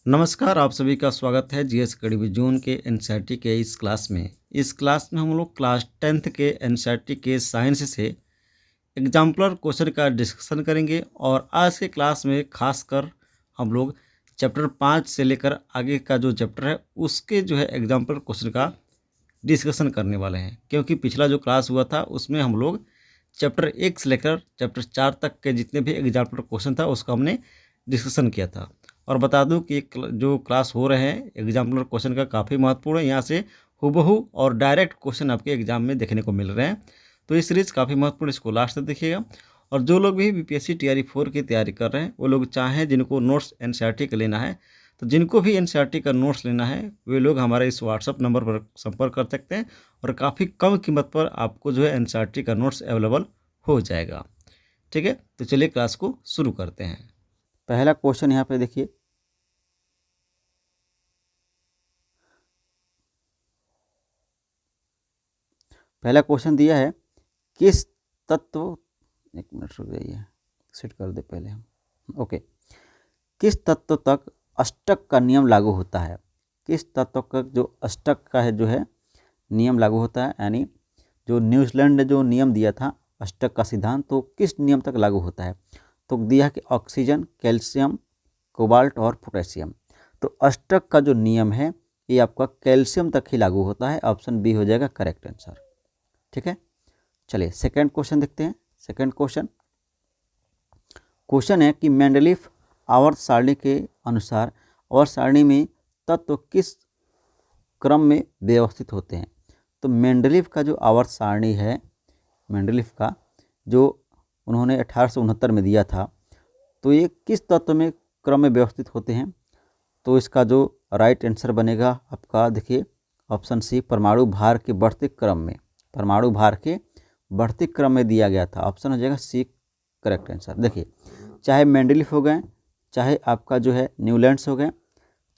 नमस्कार, आप सभी का स्वागत है जीएस अकेडमी जून के एनसीईआरटी के इस क्लास में। इस क्लास में हम लोग क्लास 10th के एनसीईआरटी के साइंस से एग्जाम्पलर क्वेश्चन का डिस्कशन करेंगे और आज के क्लास में खासकर हम लोग चैप्टर 5 से लेकर आगे का जो चैप्टर है उसके जो है एग्जाम्पलर क्वेश्चन का डिस्कशन करने वाले हैं। क्योंकि पिछला जो क्लास हुआ था उसमें हम लोग चैप्टर 1 से लेकर चैप्टर 4 तक के जितने भी एग्जाम्पलर क्वेश्चन था उसका हमने डिस्कशन किया था। और बता दूं कि जो क्लास हो रहे हैं एग्जाम्पलर क्वेश्चन का काफ़ी महत्वपूर्ण है। यहाँ से हूबहू और डायरेक्ट क्वेश्चन आपके एग्जाम में देखने को मिल रहे हैं। तो ये सीरीज़ काफ़ी महत्वपूर्ण, इसको लास्ट तक देखिएगा। और जो लोग भी बीपीएससी टीआरई 4 की तैयारी कर रहे हैं वो लोग चाहें जिनको नोट्स एनसीईआरटी का लेना है, तो जिनको भी एनसीईआरटी का नोट्स लेना है वे लोग हमारे इस व्हाट्सअप नंबर पर संपर्क कर सकते हैं और काफ़ी कम कीमत पर आपको जो है एनसीईआरटी का नोट्स अवेलेबल हो जाएगा। ठीक है, तो चलिए क्लास को शुरू करते हैं। पहला क्वेश्चन यहाँ पे देखिए, पहला क्वेश्चन दिया है किस तत्व, एक मिनट रुक जाइए, सेट कर दे पहले हम। ओके, किस तत्व तक अष्टक का नियम लागू होता है? किस तत्व का जो अष्टक का है जो है नियम लागू होता है, यानी जो न्यूजीलैंड ने जो नियम दिया था अष्टक का सिद्धांत, तो किस नियम तक लागू होता है? तो दिया है कि ऑक्सीजन, कैल्शियम, कोबाल्ट और पोटेशियम। तो अष्टक का जो नियम है ये आपका कैल्शियम तक ही लागू होता है। ऑप्शन बी हो जाएगा करेक्ट आंसर। ठीक है, चलिए सेकंड क्वेश्चन देखते हैं। सेकंड क्वेश्चन है कि मेंडलीफ आवर्त सारणी के अनुसार आवर्त सारणी में तत्व किस क्रम में व्यवस्थित होते हैं? तो मेंडलीफ का जो आवर्त सारणी है, मेंडलीफ का जो उन्होंने 1869 में दिया था, तो ये किस तत्व में क्रम में व्यवस्थित होते हैं? तो इसका जो राइट आंसर बनेगा आपका, देखिए ऑप्शन सी, परमाणु भार के बढ़ते क्रम में। परमाणु भार के बढ़ते क्रम में दिया गया था। ऑप्शन हो जाएगा सी करेक्ट आंसर। देखिए, चाहे मेंडलीफ हो गए, चाहे आपका जो है न्यूलैंड्स हो गए,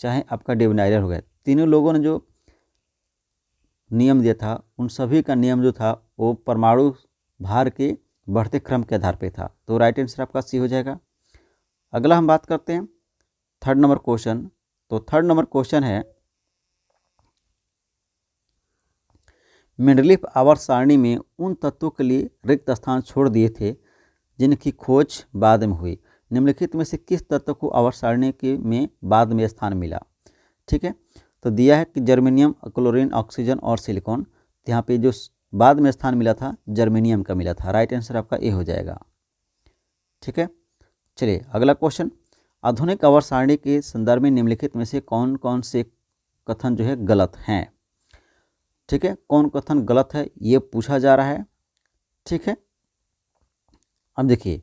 चाहे आपका डेवनाइलर हो गए, तीनों लोगों ने जो नियम दिया था उन सभी का नियम जो था वो परमाणु भार के बढ़ते क्रम के आधार पर था। तो राइट आंसर आपका सी हो जाएगा। अगला हम बात करते हैं थर्ड नंबर क्वेश्चन। तो थर्ड नंबर क्वेश्चन है, मेंडलीफ आवर्त सारणी में उन तत्वों के लिए रिक्त स्थान छोड़ दिए थे जिनकी खोज बाद में हुई। निम्नलिखित में से किस तत्व को आवर्त सारणी के में बाद में स्थान मिला? ठीक है, तो दिया है कि जर्मेनियम, क्लोरीन, ऑक्सीजन और सिलिकॉन। तो यहाँ पे जो बाद में स्थान मिला था जर्मेनियम का मिला था। राइट आंसर आपका ए हो जाएगा। ठीक है, चलिए अगला क्वेश्चन, आधुनिक आवर्त सारणी के संदर्भ में निम्नलिखित में से कौन कौन से कथन जो है गलत हैं? ठीक है, कौन कथन गलत है ये पूछा जा रहा है। ठीक है, अब देखिए,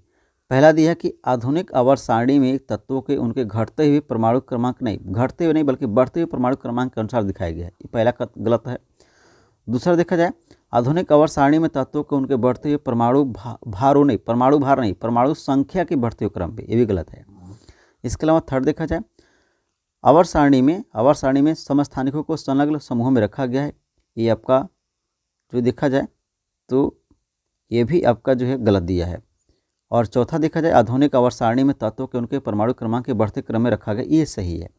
पहला दिया है कि आधुनिक आवर्त सारणी में तत्वों के उनके घटते हुए परमाणु क्रमांक नहीं, घटते हुए नहीं बल्कि बढ़ते हुए परमाणु क्रमांक के अनुसार दिखाया गया है। ये पहला कथन गलत है। दूसरा देखा जाए, आधुनिक आवर्त सारणी में तत्वों के उनके बढ़ते हुए परमाणु भारों नहीं, परमाणु भार नहीं, परमाणु संख्या के बढ़ते हुए क्रम पे, ये भी गलत है। इसके अलावा थर्ड देखा जाए, आवर्त सारणी में समस्थानिकों को संलग्न समूहों में रखा गया है। ये आपका जो देखा जाए तो ये भी आपका जो है गलत दिया है। और चौथा देखा जाए, आधुनिक आवर्त सारणी में तत्वों के उनके परमाणु क्रमांक के बढ़ते क्रम में रखा गया, ये सही है।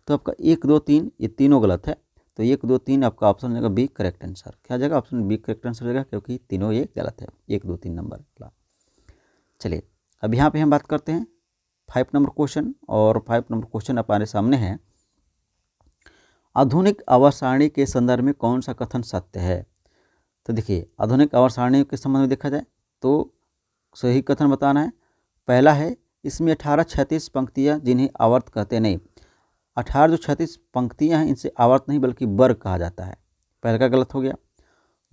तो आपका 1, 2, 3 ये तीनों गलत है। तो 1, 2, 3 आपका ऑप्शन हो जाएगा बी करेक्ट आंसर। क्या जाएगा? ऑप्शन बी करेक्ट आंसर हो जाएगा, क्योंकि तीनों ये गलत है, 1, 2, 3 नंबर का। चलिए अब यहाँ पे हम बात करते हैं 5 नंबर क्वेश्चन, और 5 नंबर क्वेश्चन हमारे सामने है, आधुनिक आवर्त सारणी के संदर्भ में कौन सा कथन सत्य है? तो देखिए, आधुनिक आवर्त सारणी के संबंध में देखा जाए तो सही कथन बताना है। पहला है, इसमें 18 36 पंक्तियाँ जिन्हें आवर्त कहते नहीं। 18 जो 36 पंक्तियाँ हैं इनसे आवर्त नहीं बल्कि वर्ग कहा जाता है। पहला का गलत हो गया।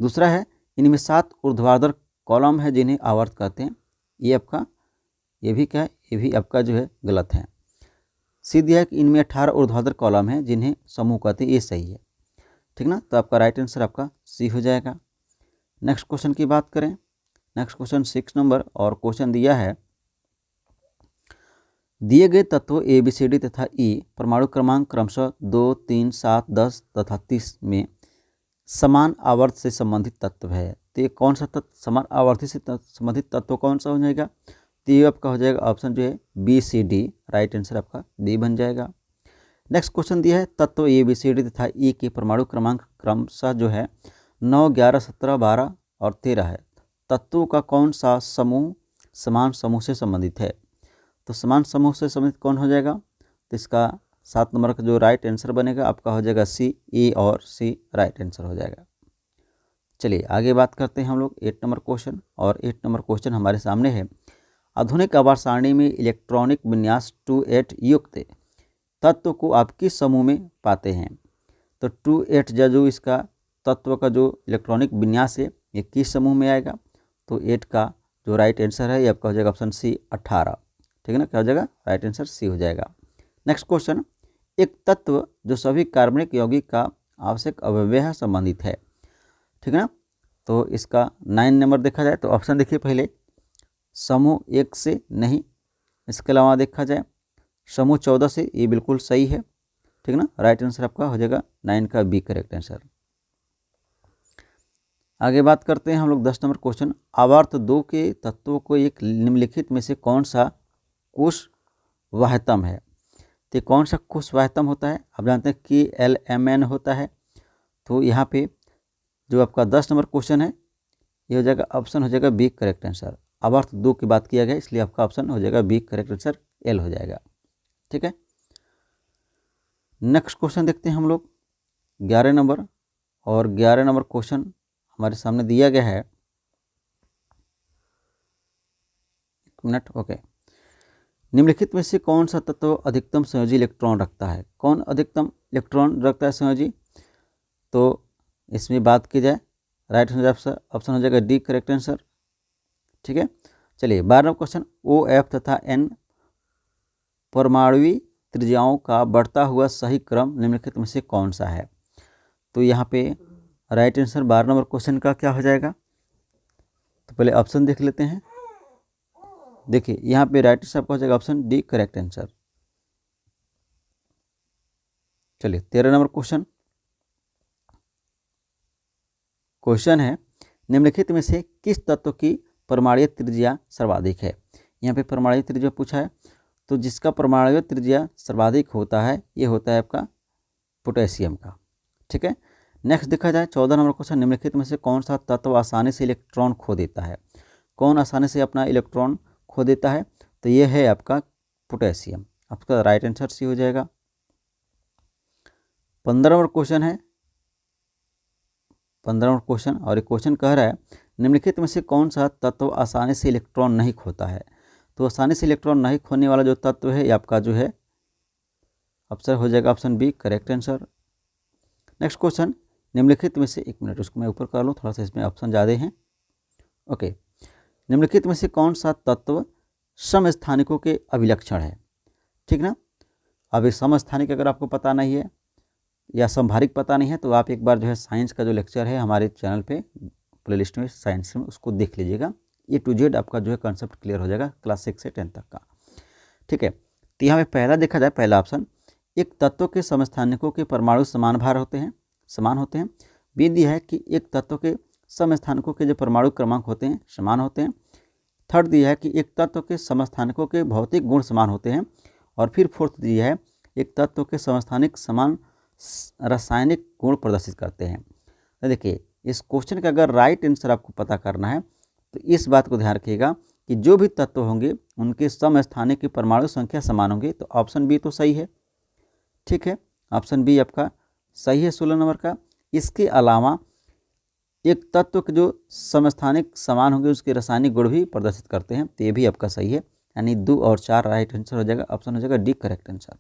दूसरा है, इनमें 7 ऊर्ध्वाधर कॉलम है जिन्हें आवर्त कहते हैं। ये आपका, ये भी क्या है, ये भी आपका जो है गलत है। सी दिया है कि इनमें 18 ऊर्ध्वाधर कॉलम हैं जिन्हें समूह कहते हैं, ये सही है। ठीक ना, तो आपका राइट आंसर आपका सी हो जाएगा। नेक्स्ट क्वेश्चन की बात करें, नेक्स्ट क्वेश्चन 6 नंबर, और क्वेश्चन दिया है, दिए गए तत्वों ए बी सी डी तथा ई परमाणु क्रमांक क्रमशः 2, 3, 7, 10 तथा 30 में समान आवर्त से संबंधित तत्व है। तो ये कौन सा तत्व समान आवर्ती से संबंधित तत्व कौन सा हो जाएगा? तो ये आपका हो जाएगा ऑप्शन जो है B C D. Right answer आपका बी बन जाएगा। नेक्स्ट क्वेश्चन दिया है तत्व ए बी सी डी तथा ई के परमाणु क्रमांक क्रमशः जो है 9, 11, 17, 12 और 13 है। तत्वों का कौन सा समूह समान समूह से संबंधित है? तो समान समूह से संबंधित कौन हो जाएगा? तो इसका 7 नंबर का जो राइट आंसर बनेगा आपका हो जाएगा सी, ए और सी राइट आंसर हो जाएगा। चलिए आगे बात करते हैं हम लोग 8 नंबर क्वेश्चन, और 8 नंबर क्वेश्चन हमारे सामने है। आधुनिक आवर्त सारणी में इलेक्ट्रॉनिक विन्यास 2,8 युक्त तत्व को आप किस समूह में पाते हैं? तो 2,8 जो इसका तत्व का जो इलेक्ट्रॉनिक विन्यास है ये किस समूह में आएगा? तो 8 का जो राइट आंसर है ये आपका हो जाएगा ऑप्शन सी 18। ठीक है ना, क्या हो जाएगा? राइट आंसर सी हो जाएगा। नेक्स्ट क्वेश्चन, एक तत्व जो सभी कार्बनिक यौगिक का आवश्यक अवयव है संबंधित है। ठीक है ना, तो इसका 9 नंबर देखा जाए तो ऑप्शन देखिए पहले समूह 1 से नहीं, इसके अलावा देखा जाए समूह 14 से, ये बिल्कुल सही है। ठीक है ना, राइट आंसर आपका हो जाएगा 9 का बी करेक्ट आंसर। आगे बात करते हैं हम लोग 10 नंबर क्वेश्चन, आवर्त 2 के तत्वों को एक निम्नलिखित में से कौन सा कुशवाह्यतम है? तो कौन सा कुशवाह्यतम होता है? आप जानते हैं कि KLMN होता है। तो यहाँ पे जो आपका 10 नंबर क्वेश्चन है ये हो जाएगा ऑप्शन हो जाएगा बी करेक्ट आंसर। आवर्त 2 की बात किया गया इसलिए आपका ऑप्शन हो जाएगा बी करेक्ट आंसर एल हो जाएगा। ठीक है, नेक्स्ट क्वेश्चन देखते हैं हम लोग 11 नंबर, और 11 नंबर क्वेश्चन हमारे सामने दिया गया है। 1 मिनट, ओके। निम्नलिखित में से कौन सा तत्व अधिकतम संयोजी इलेक्ट्रॉन रखता है? कौन अधिकतम इलेक्ट्रॉन रखता है संयोजी? तो इसमें बात की जाए राइट ऑप्शन हो जाएगा डी करेक्ट आंसर। ठीक है, चलिए 12वां क्वेश्चन, OF तथा N परमाणुवी त्रिज्याओं का बढ़ता हुआ सही क्रम निम्नलिखित में से कौन सा है? तो यहाँ पे राइट आंसर 12 नंबर क्वेश्चन का क्या हो जाएगा? तो पहले ऑप्शन देख लेते हैं। देखिए यहाँ पे राइट आंसर आपका हो जाएगा ऑप्शन डी करेक्ट आंसर। चलिए 13 नंबर क्वेश्चन है, निम्नलिखित में से किस तत्व की परमाणुीय त्रिज्या सर्वाधिक है? यहाँ पे परमाणुीय त्रिज्या पूछा है, तो जिसका परमाणुीय त्रिज्या सर्वाधिक होता है ये होता है आपका पोटेशियम का। ठीक है, नेक्स्ट देखा जाए 14 नंबर क्वेश्चन, निम्नलिखित में से कौन सा तत्व आसानी से इलेक्ट्रॉन खो देता है? कौन आसानी से अपना इलेक्ट्रॉन खो देता है? तो ये है आपका पोटेशियम। आपका राइट आंसर सी हो जाएगा। 15 नंबर क्वेश्चन है, 15 नंबर क्वेश्चन, और एक क्वेश्चन कह रहा है निम्नलिखित में से कौन सा तत्व आसानी से इलेक्ट्रॉन नहीं खोता है? तो आसानी से इलेक्ट्रॉन नहीं खोने वाला जो तत्व है ये आपका जो है ऑप्शन हो जाएगा option B correct answer. Next question, निम्नलिखित में से, 1 मिनट उसको मैं ऊपर कर लूँ, थोड़ा सा इसमें ऑप्शन ज़्यादा हैं। ओके, निम्नलिखित में से कौन सा तत्व समस्थानिकों के अभिलक्षण है? ठीक ना, अब इस समस्थानिक अगर आपको पता नहीं है या संभारिक पता नहीं है तो आप एक बार जो है साइंस का जो लेक्चर है हमारे चैनल पे प्लेलिस्ट में साइंस में उसको देख लीजिएगा। A to Z आपका जो है कंसेप्ट क्लियर हो जाएगा क्लास 6 से 10 तक का। ठीक है, तो यहाँ पे पहला देखा जाए, पहला ऑप्शन, एक तत्व के समस्थानिकों के परमाणु समान भार होते हैं, समान होते हैं। बी दिया है कि एक तत्व के समस्थानिकों के जो परमाणु क्रमांक होते हैं समान होते हैं। थर्ड दिया है कि एक तत्व के समस्थानिकों के भौतिक गुण समान होते हैं। और फिर फोर्थ दिया है एक तत्व के समस्थानिक समान रासायनिक गुण प्रदर्शित करते हैं। तो देखिए इस क्वेश्चन का अगर राइट आंसर आपको पता करना है तो इस बात को ध्यान रखिएगा कि जो भी तत्व होंगे उनके समस्थानिक की परमाणु संख्या समान होंगी। तो ऑप्शन बी तो सही है। ठीक है, ऑप्शन बी आपका सही है 16 नंबर का। इसके अलावा एक तत्व के जो समस्थानिक समान होंगे उसके रासायनिक गुण भी प्रदर्शित करते हैं, तो ये भी आपका सही है, यानी 2 और 4 राइट आंसर हो जाएगा। ऑप्शन हो जाएगा डी करेक्ट आंसर।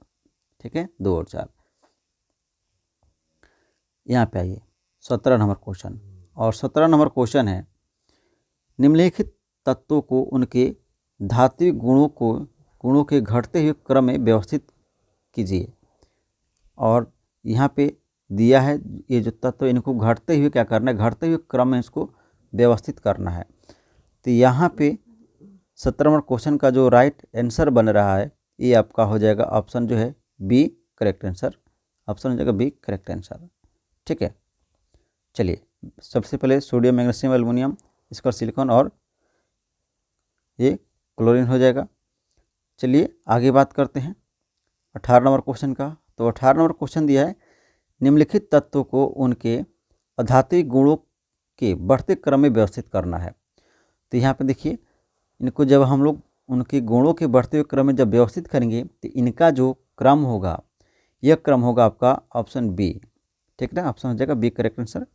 ठीक है, 2 और 4। यहाँ पे आइए 17 नंबर क्वेश्चन, और 17 नंबर क्वेश्चन है निम्नलिखित तत्वों को उनके धात्विक गुणों के घटते हुए क्रम में व्यवस्थित कीजिए। और यहाँ पे दिया है ये जो तत्व इनको घटते हुए क्या करना है, घटते हुए क्रम में इसको व्यवस्थित करना है। तो यहाँ पे 17 नंबर क्वेश्चन का जो राइट आंसर बन रहा है ये आपका हो जाएगा ऑप्शन जो है बी करेक्ट आंसर। ऑप्शन हो जाएगा बी करेक्ट आंसर। ठीक है, चलिए सबसे पहले सोडियम, मैग्नीशियम, एल्युमिनियम, इसका सिलिकॉन और ये क्लोरीन हो जाएगा। चलिए आगे बात करते हैं 18 नंबर क्वेश्चन का। तो 18 नंबर क्वेश्चन दिया है, निम्नलिखित तत्वों को उनके अधात्विक गुणों के बढ़ते क्रम में व्यवस्थित करना है। तो यहाँ पे देखिए, इनको जब हम लोग उनके गुणों के बढ़ते हुए क्रम में जब व्यवस्थित करेंगे तो इनका जो क्रम होगा, यह क्रम होगा आपका ऑप्शन बी। ठीक है ना, ऑप्शन हो जाएगा बी करेक्ट आंसर।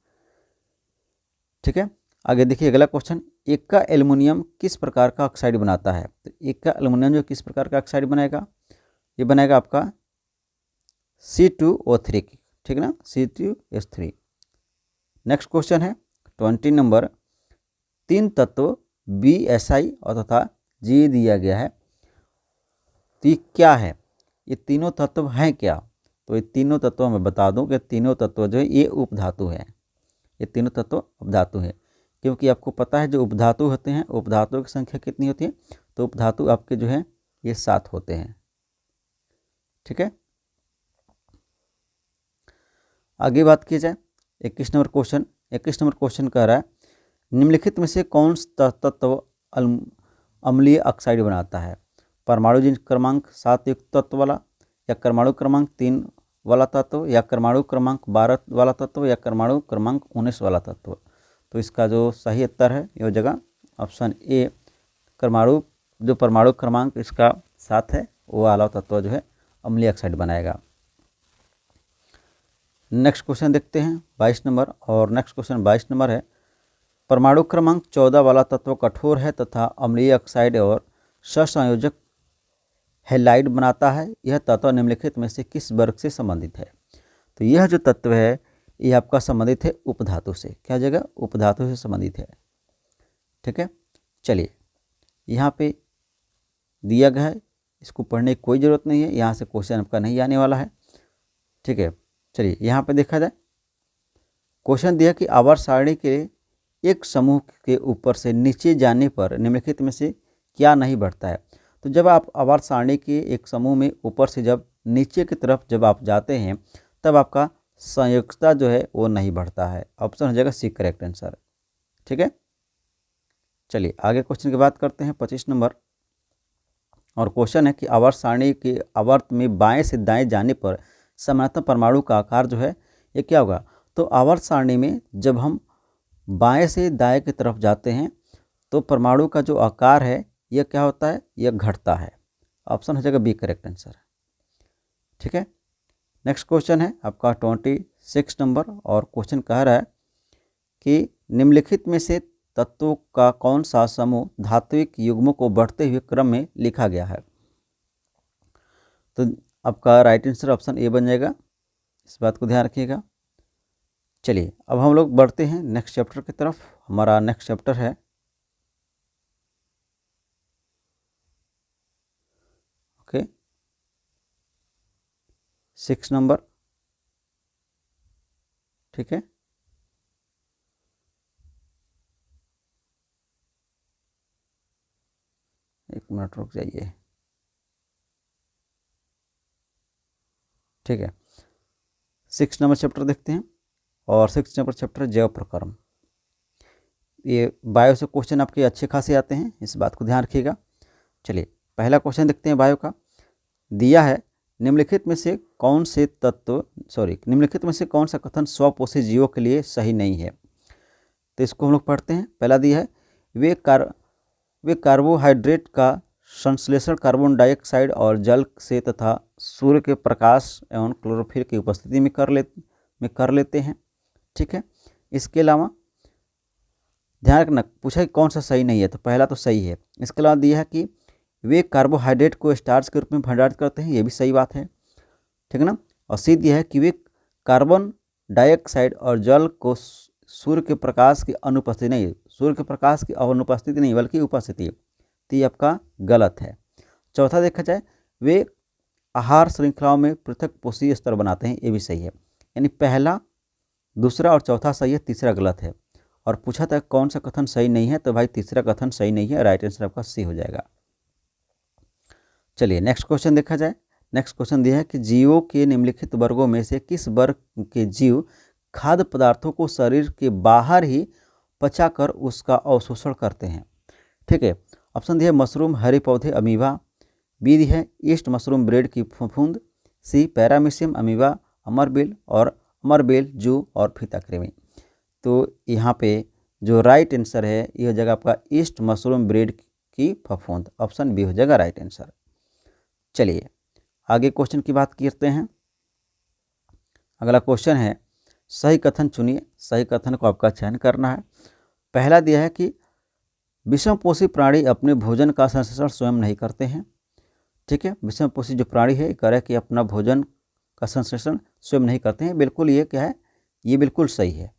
ठीक है, आगे देखिए अगला क्वेश्चन, एका एल्युमिनियम किस प्रकार का ऑक्साइड बनाता है। तो एका एल्युमिनियम जो किस प्रकार का ऑक्साइड बनाएगा, ये बनाएगा आपका C2O3। ठीक है ना, C2H3। नेक्स्ट क्वेश्चन है 20 नंबर, 3 तत्व BSI और तथा G दिया गया है, तो ये क्या है, ये तीनों तत्व हैं क्या। तो ये तीनों तत्व मैं बता दूं कि तीनों तत्व जो है ये उपधातु है, ये तीनों तत्व उपधातु है, क्योंकि आपको पता है जो उपधातु होते हैं उपधातुओं की संख्या कितनी होती है, तो उपधातु आपके जो है ये 7 होते हैं। ठीक है, आगे बात की जाए 21 नंबर क्वेश्चन। 21 नंबर क्वेश्चन कह रहा है, निम्नलिखित में से कौन सा तत्व अम्लीय ऑक्साइड बनाता है। परमाणु क्रमांक 7 युक्त तत्व वाला, या परमाणु क्रमांक 3 वाला तत्व, या परमाणु क्रमांक 12 वाला तत्व, या परमाणु क्रमांक 19 वाला तत्व। तो इसका जो सही उत्तर है ये हो जाएगा ऑप्शन ए, परमाणु क्रमांक इसका 7 है वो वाला तत्व जो है अम्लीय ऑक्साइड बनाएगा। नेक्स्ट क्वेश्चन देखते हैं 22 नंबर, और नेक्स्ट क्वेश्चन 22 नंबर है, परमाणु क्रमांक 14 वाला तत्व कठोर है तथा अम्लीय ऑक्साइड और सहसंयोजक हैलाइड बनाता है, यह तत्व निम्नलिखित में से किस वर्ग से संबंधित है। तो यह जो तत्व है ये आपका संबंधित है उपधातु से, क्या जगह उपधातु से संबंधित है। ठीक है, चलिए यहाँ पे दिया गया है, इसको पढ़ने की कोई ज़रूरत नहीं है, यहाँ से क्वेश्चन आपका नहीं आने वाला है। ठीक है, चलिए यहाँ पे देखा जाए, क्वेश्चन दिया कि आवर्त सारणी के एक समूह के ऊपर से नीचे जाने पर निम्नलिखित में से क्या नहीं बढ़ता है। तो जब आप आवर्त सारणी के एक समूह में ऊपर से जब नीचे की तरफ जब आप जाते हैं तब आपका संयोजकता जो है वो नहीं बढ़ता है। ऑप्शन हो जाएगा सी करेक्ट आंसर। ठीक है, चलिए आगे क्वेश्चन की बात करते हैं 25 नंबर, और क्वेश्चन है कि आवर्त सारणी के आवर्त में बाएं से दाएं जाने पर सामान्यतः परमाणु का आकार जो है ये क्या होगा। तो आवर्त सारणी में जब हम बाएं से दाएं की तरफ जाते हैं तो परमाणु का जो आकार है यह क्या होता है, यह घटता है। ऑप्शन हो जाएगा बी करेक्ट आंसर। ठीक है, नेक्स्ट क्वेश्चन है आपका 26 नंबर, और क्वेश्चन कह रहा है कि निम्नलिखित में से तत्वों का कौन सा समूह धात्विक युग्मों को बढ़ते हुए क्रम में लिखा गया है। तो आपका राइट आंसर ऑप्शन ए बन जाएगा, इस बात को ध्यान रखिएगा। चलिए अब हम लोग बढ़ते हैं नेक्स्ट चैप्टर की तरफ। हमारा नेक्स्ट चैप्टर है ओके 6 नंबर। ठीक है, एक मिनट रुक जाइए। ठीक है, 6 नंबर चैप्टर देखते हैं, और 6 नंबर चैप्टर जैव प्रक्रम। ये बायो से क्वेश्चन आपके अच्छे खासे आते हैं, इस बात को ध्यान रखिएगा। चलिए पहला क्वेश्चन देखते हैं बायो का। दिया है निम्नलिखित में से कौन से कौन सा कथन स्वपोषी जीवों के लिए सही नहीं है। तो इसको हम लोग पढ़ते हैं। पहला दिया है वे कार्बोहाइड्रेट का संश्लेषण कार्बन डाइऑक्साइड और जल से तथा सूर्य के प्रकाश एवं क्लोरोफिल की उपस्थिति में कर लेते हैं। ठीक है, इसके अलावा ध्यान रखना पूछा कि कौन सा सही नहीं है, तो पहला तो सही है। इसके अलावा दिया है कि वे कार्बोहाइड्रेट को स्टार्च के रूप में भंडारित करते हैं, ये भी सही बात है। ठीक है ना, और सी दिया है कि वे कार्बन डाइऑक्साइड और जल को सूर्य के प्रकाश की अनुपस्थिति नहीं, सूर्य के प्रकाश की अनुपस्थिति नहीं बल्कि उपस्थिति, तो ये आपका गलत है। चौथा देखा जाए, वे आहार श्रृंखलाओं में पृथक पोषी स्तर बनाते हैं, ये भी सही है। यानी पहला, दूसरा और चौथा सही है, तीसरा गलत है। और पूछा था कौन सा कथन सही नहीं है, तो भाई तीसरा कथन सही नहीं है, राइट आंसर आपका सी हो जाएगा। चलिए नेक्स्ट क्वेश्चन देखा जाए। नेक्स्ट क्वेश्चन दिया है कि जीवों के निम्नलिखित वर्गों में से किस वर्ग के जीव खाद्य पदार्थों को शरीर के बाहर ही पचाकर उसका अवशोषण करते हैं। ठीक है, ऑप्शन दिया है मशरूम, हरे पौधे, अमीबा। बी दी है ईस्ट मशरूम, ब्रेड की फफूंद। सी पैरामीशियम अमीबा, अमरबेल और अमरबेल जू और फीताकृमि। तो यहाँ पे जो राइट आंसर है ये हो जाएगा आपका ईस्ट मशरूम ब्रीड की फफूंद, ऑप्शन बी हो जाएगा राइट आंसर। चलिए आगे क्वेश्चन की बात करते हैं। अगला क्वेश्चन है सही कथन चुनिए। सही कथन को आपका चयन करना है। पहला दिया है कि विषमपोषी प्राणी अपने भोजन का संश्लेषण स्वयं नहीं करते हैं। ठीक है, विषमपोषी जो प्राणी है कह रहा है कि अपना भोजन का संश्लेषण स्वयं नहीं करते हैं। बिल्कुल ये क्या है, ये बिल्कुल सही है।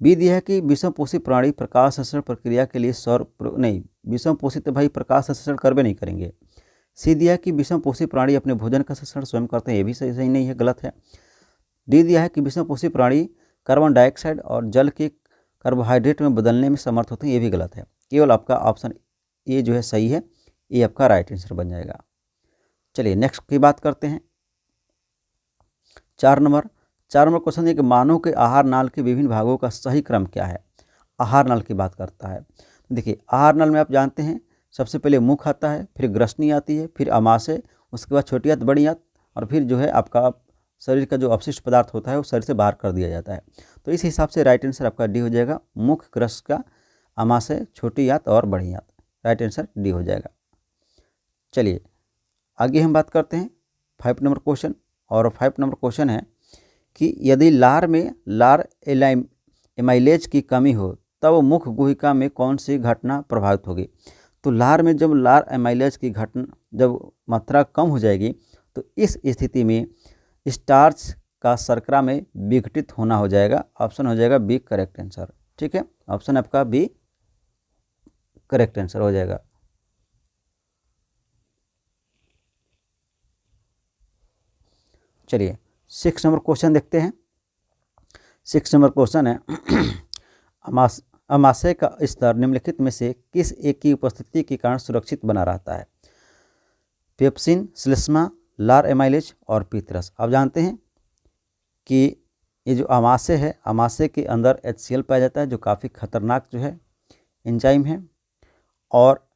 बी दिया है कि विषमपोषी प्राणी प्रकाश संश्लेषण प्रक्रिया के लिए सौर नहीं, विषमपोषी तो भाई प्रकाश संश्लेषण करवे नहीं करेंगे। सी दिया है कि विषमपोषी प्राणी अपने भोजन का संश्लेषण स्वयं करते हैं, ये भी सही नहीं है, गलत है। डी दिया है कि विषमपोषी प्राणी कार्बन डाइऑक्साइड और जल के कार्बोहाइड्रेट में बदलने में समर्थ होते हैं, ये भी गलत है। केवल आपका ऑप्शन ए जो है सही है, ये आपका राइट आंसर बन जाएगा। चलिए नेक्स्ट की बात करते हैं। 4 नंबर क्वेश्चन है कि मानव के आहार नाल के विभिन्न भागों का सही क्रम क्या है। आहार नाल की बात करता है। देखिए आहार नाल में आप जानते हैं सबसे पहले मुख आता है, फिर ग्रसनी आती है, फिर अमाशय, उसके बाद छोटी आंत, बड़ी आंत, और फिर जो है आपका शरीर का जो अपशिष्ट पदार्थ होता है वो शरीर से बाहर कर दिया जाता है। तो इस हिसाब से राइट आंसर आपका डी हो जाएगा, मुख, ग्रसिका, अमाशय, छोटी आंत और बड़ी आंत। राइट आंसर डी हो जाएगा। चलिए आगे हम बात करते हैं 5 नंबर क्वेश्चन। और 5 नंबर क्वेश्चन है कि यदि लार में लार एमाइलेज की कमी हो तब मुख गुहिका में कौन सी घटना प्रभावित होगी। तो लार में जब लार एमाइलेज की घटना जब मात्रा कम हो जाएगी तो इस स्थिति में स्टार्च का शर्करा में विघटित होना हो जाएगा। ऑप्शन हो जाएगा बी करेक्ट आंसर। ठीक है, ऑप्शन आपका बी करेक्ट आंसर हो जाएगा। चलिए 6 नंबर क्वेश्चन देखते हैं। 6 नंबर क्वेश्चन है अमाशय का स्तर निम्नलिखित में से किस एक की उपस्थिति के कारण सुरक्षित बना रहता है। पेप्सिन, श्लेष्मा, लार एमाइलेज और पीतरस। आप जानते हैं कि ये जो अमाशय है, अमाशय के अंदर HCl पाया जाता है जो काफ़ी खतरनाक जो है एंजाइम है, और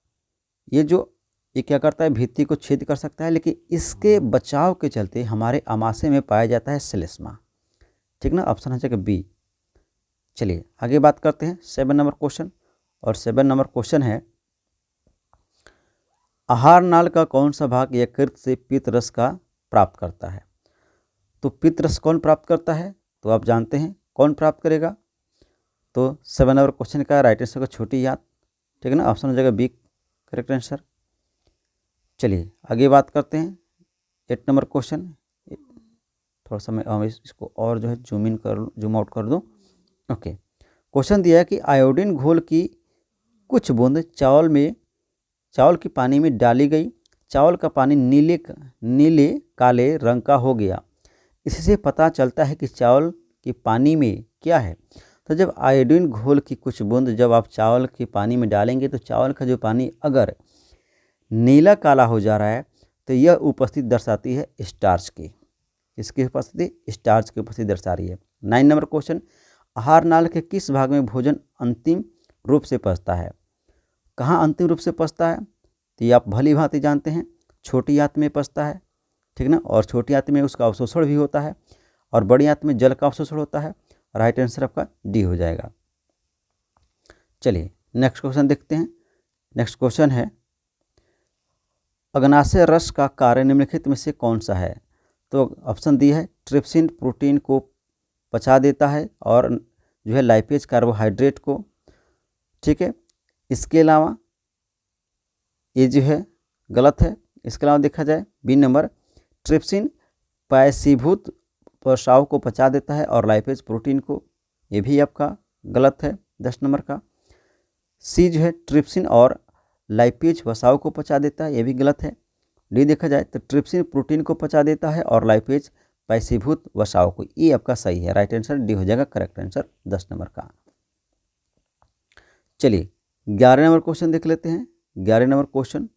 ये क्या करता है, भित्ति को छेद कर सकता है, लेकिन इसके बचाव के चलते हमारे अमाशय में पाया जाता है श्लेष्मा। ठीक ना, ऑप्शन हो जाएगा बी। चलिए आगे बात करते हैं 7 नंबर क्वेश्चन। और 7 नंबर क्वेश्चन है आहार नाल का कौन सा भाग यकृत से पित्त रस का प्राप्त करता है। तो पित्त रस कौन प्राप्त करता है, तो आप जानते हैं कौन प्राप्त करेगा। तो 7 नंबर क्वेश्चन का राइट आंसर का छोटी आंत। ठीक है ना, ऑप्शन हो जाएगा बी करेक्ट आंसर। चलिए आगे बात करते हैं 8 नंबर क्वेश्चन। थोड़ा सा मैं इसको और जो है जूम आउट कर दूँ। ओके, क्वेश्चन दिया है कि आयोडीन घोल की कुछ बूंद चावल की पानी में डाली गई, चावल का पानी नीले काले रंग का हो गया। इससे पता चलता है कि चावल की पानी में क्या है। तो जब आयोडीन घोल की कुछ बूंद जब आप चावल के पानी में डालेंगे तो चावल का जो पानी अगर नीला काला हो जा रहा है तो यह उपस्थिति दर्शाती है स्टार्च की। इसकी उपस्थिति स्टार्च की उपस्थिति दर्शा रही है। 9 नंबर क्वेश्चन आहार नाल के किस भाग में भोजन अंतिम रूप से पचता है। कहाँ अंतिम रूप से पचता है, तो ये आप भली भांति जानते हैं छोटी आंत में पचता है। ठीक ना, और छोटी आंत में उसका अवशोषण भी होता है और बड़ी आंत में जल का अवशोषण होता है। राइट आंसर आपका डी हो जाएगा। चलिए नेक्स्ट क्वेश्चन देखते हैं। नेक्स्ट क्वेश्चन है अग्नाशय रस का कार्य निम्नलिखित में से कौन सा है। तो ऑप्शन दी है ट्रिप्सिन प्रोटीन को पचा देता है और जो है लाइपेज कार्बोहाइड्रेट को। ठीक है, इसके अलावा ये जो है गलत है। इसके अलावा देखा जाए बी नंबर ट्रिप्सिन पायसीभूत प्रस्राव को पचा देता है और लाइपेज प्रोटीन को, ये भी आपका गलत है 10 नंबर का। सी जो है ट्रिप्सिन और लाइपेज वसाव को पचा देता है, ये भी गलत है। डी देखा जाए तो ट्रिप्सिन प्रोटीन को पचा देता है और लाइपेज पैसीभूत वसाव को, ये आपका सही है। राइट आंसर डी हो जाएगा करेक्ट आंसर 10 नंबर का। चलिए 11 नंबर क्वेश्चन देख लेते हैं। 11 नंबर क्वेश्चन,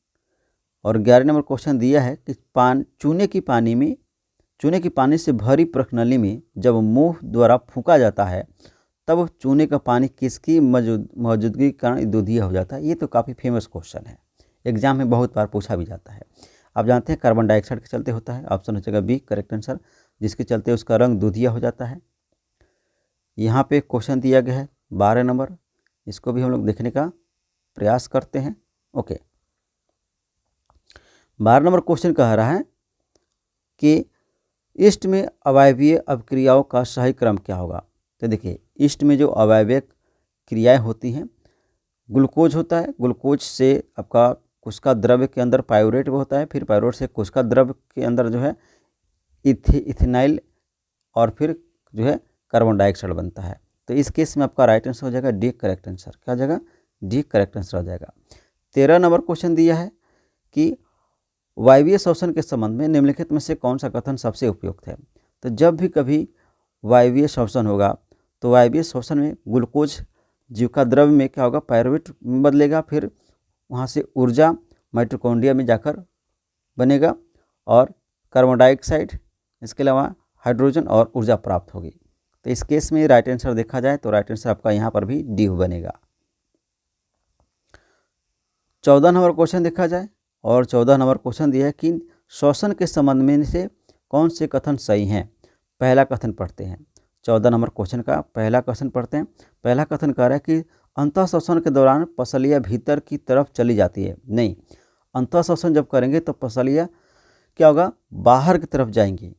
और 11 नंबर क्वेश्चन दिया है कि चूने की पानी से भरी प्रखनली में जब मुंह द्वारा फूंका जाता है तब चूने का पानी किसकी मौजूदगी के कारण दूधिया हो जाता है। ये तो काफ़ी फेमस क्वेश्चन है, एग्जाम में बहुत बार पूछा भी जाता है। आप जानते हैं कार्बन डाइऑक्साइड के चलते होता है। ऑप्शन हो जाएगा बी करेक्ट आंसर, जिसके चलते उसका रंग दूधिया हो जाता है। यहाँ पे क्वेश्चन दिया गया है 12 नंबर, इसको भी हम लोग देखने का प्रयास करते हैं। ओके, 12 नंबर क्वेश्चन कह रहा है कि ईस्ट में अवायवीय अभिक्रियाओं का सही क्रम क्या होगा। तो देखिए, ईस्ट में जो अवायवीय क्रियाएं होती हैं, ग्लूकोज होता है, ग्लूकोज से आपका कोशिका द्रव्य के अंदर पाइरूवेट होता है, फिर पाइरूवेट से कोशिका द्रव्य के अंदर जो है इथेनाइल और फिर जो है कार्बन डाइऑक्साइड बनता है। तो इस केस में आपका राइट आंसर हो जाएगा डी करेक्ट आंसर। क्या हो जाएगा? डी करेक्ट आंसर हो जाएगा। 13 नंबर क्वेश्चन दिया है कि वायवीय श्वसन के संबंध में निम्नलिखित में से कौन सा कथन सबसे उपयुक्त है। तो जब भी कभी वायवीय श्वसन होगा तो वायवीय श्वसन में ग्लूकोज जीविका द्रव्य में क्या होगा, पाइरूवेट में बदलेगा, फिर वहाँ से ऊर्जा माइटोकॉन्ड्रिया में जाकर बनेगा और कार्बन डाइऑक्साइड, इसके अलावा हाइड्रोजन और ऊर्जा प्राप्त होगी। तो इस केस में राइट आंसर देखा जाए तो राइट आंसर आपका यहाँ पर भी डी बनेगा। 14 नंबर क्वेश्चन देखा जाए और 14 नंबर क्वेश्चन दिया है कि श्वसन के संबंध में से कौन से कथन सही हैं। पहला कथन पढ़ते हैं। 14 नंबर क्वेश्चन का पहला कथन पढ़ते हैं। पहला कथन कह रहा है कि अंतः श्वसन के दौरान पसलियाँ भीतर की तरफ चली जाती है। नहीं, अंतः श्वसन जब करेंगे तो पसलियाँ क्या होगा, बाहर की तरफ जाएंगी,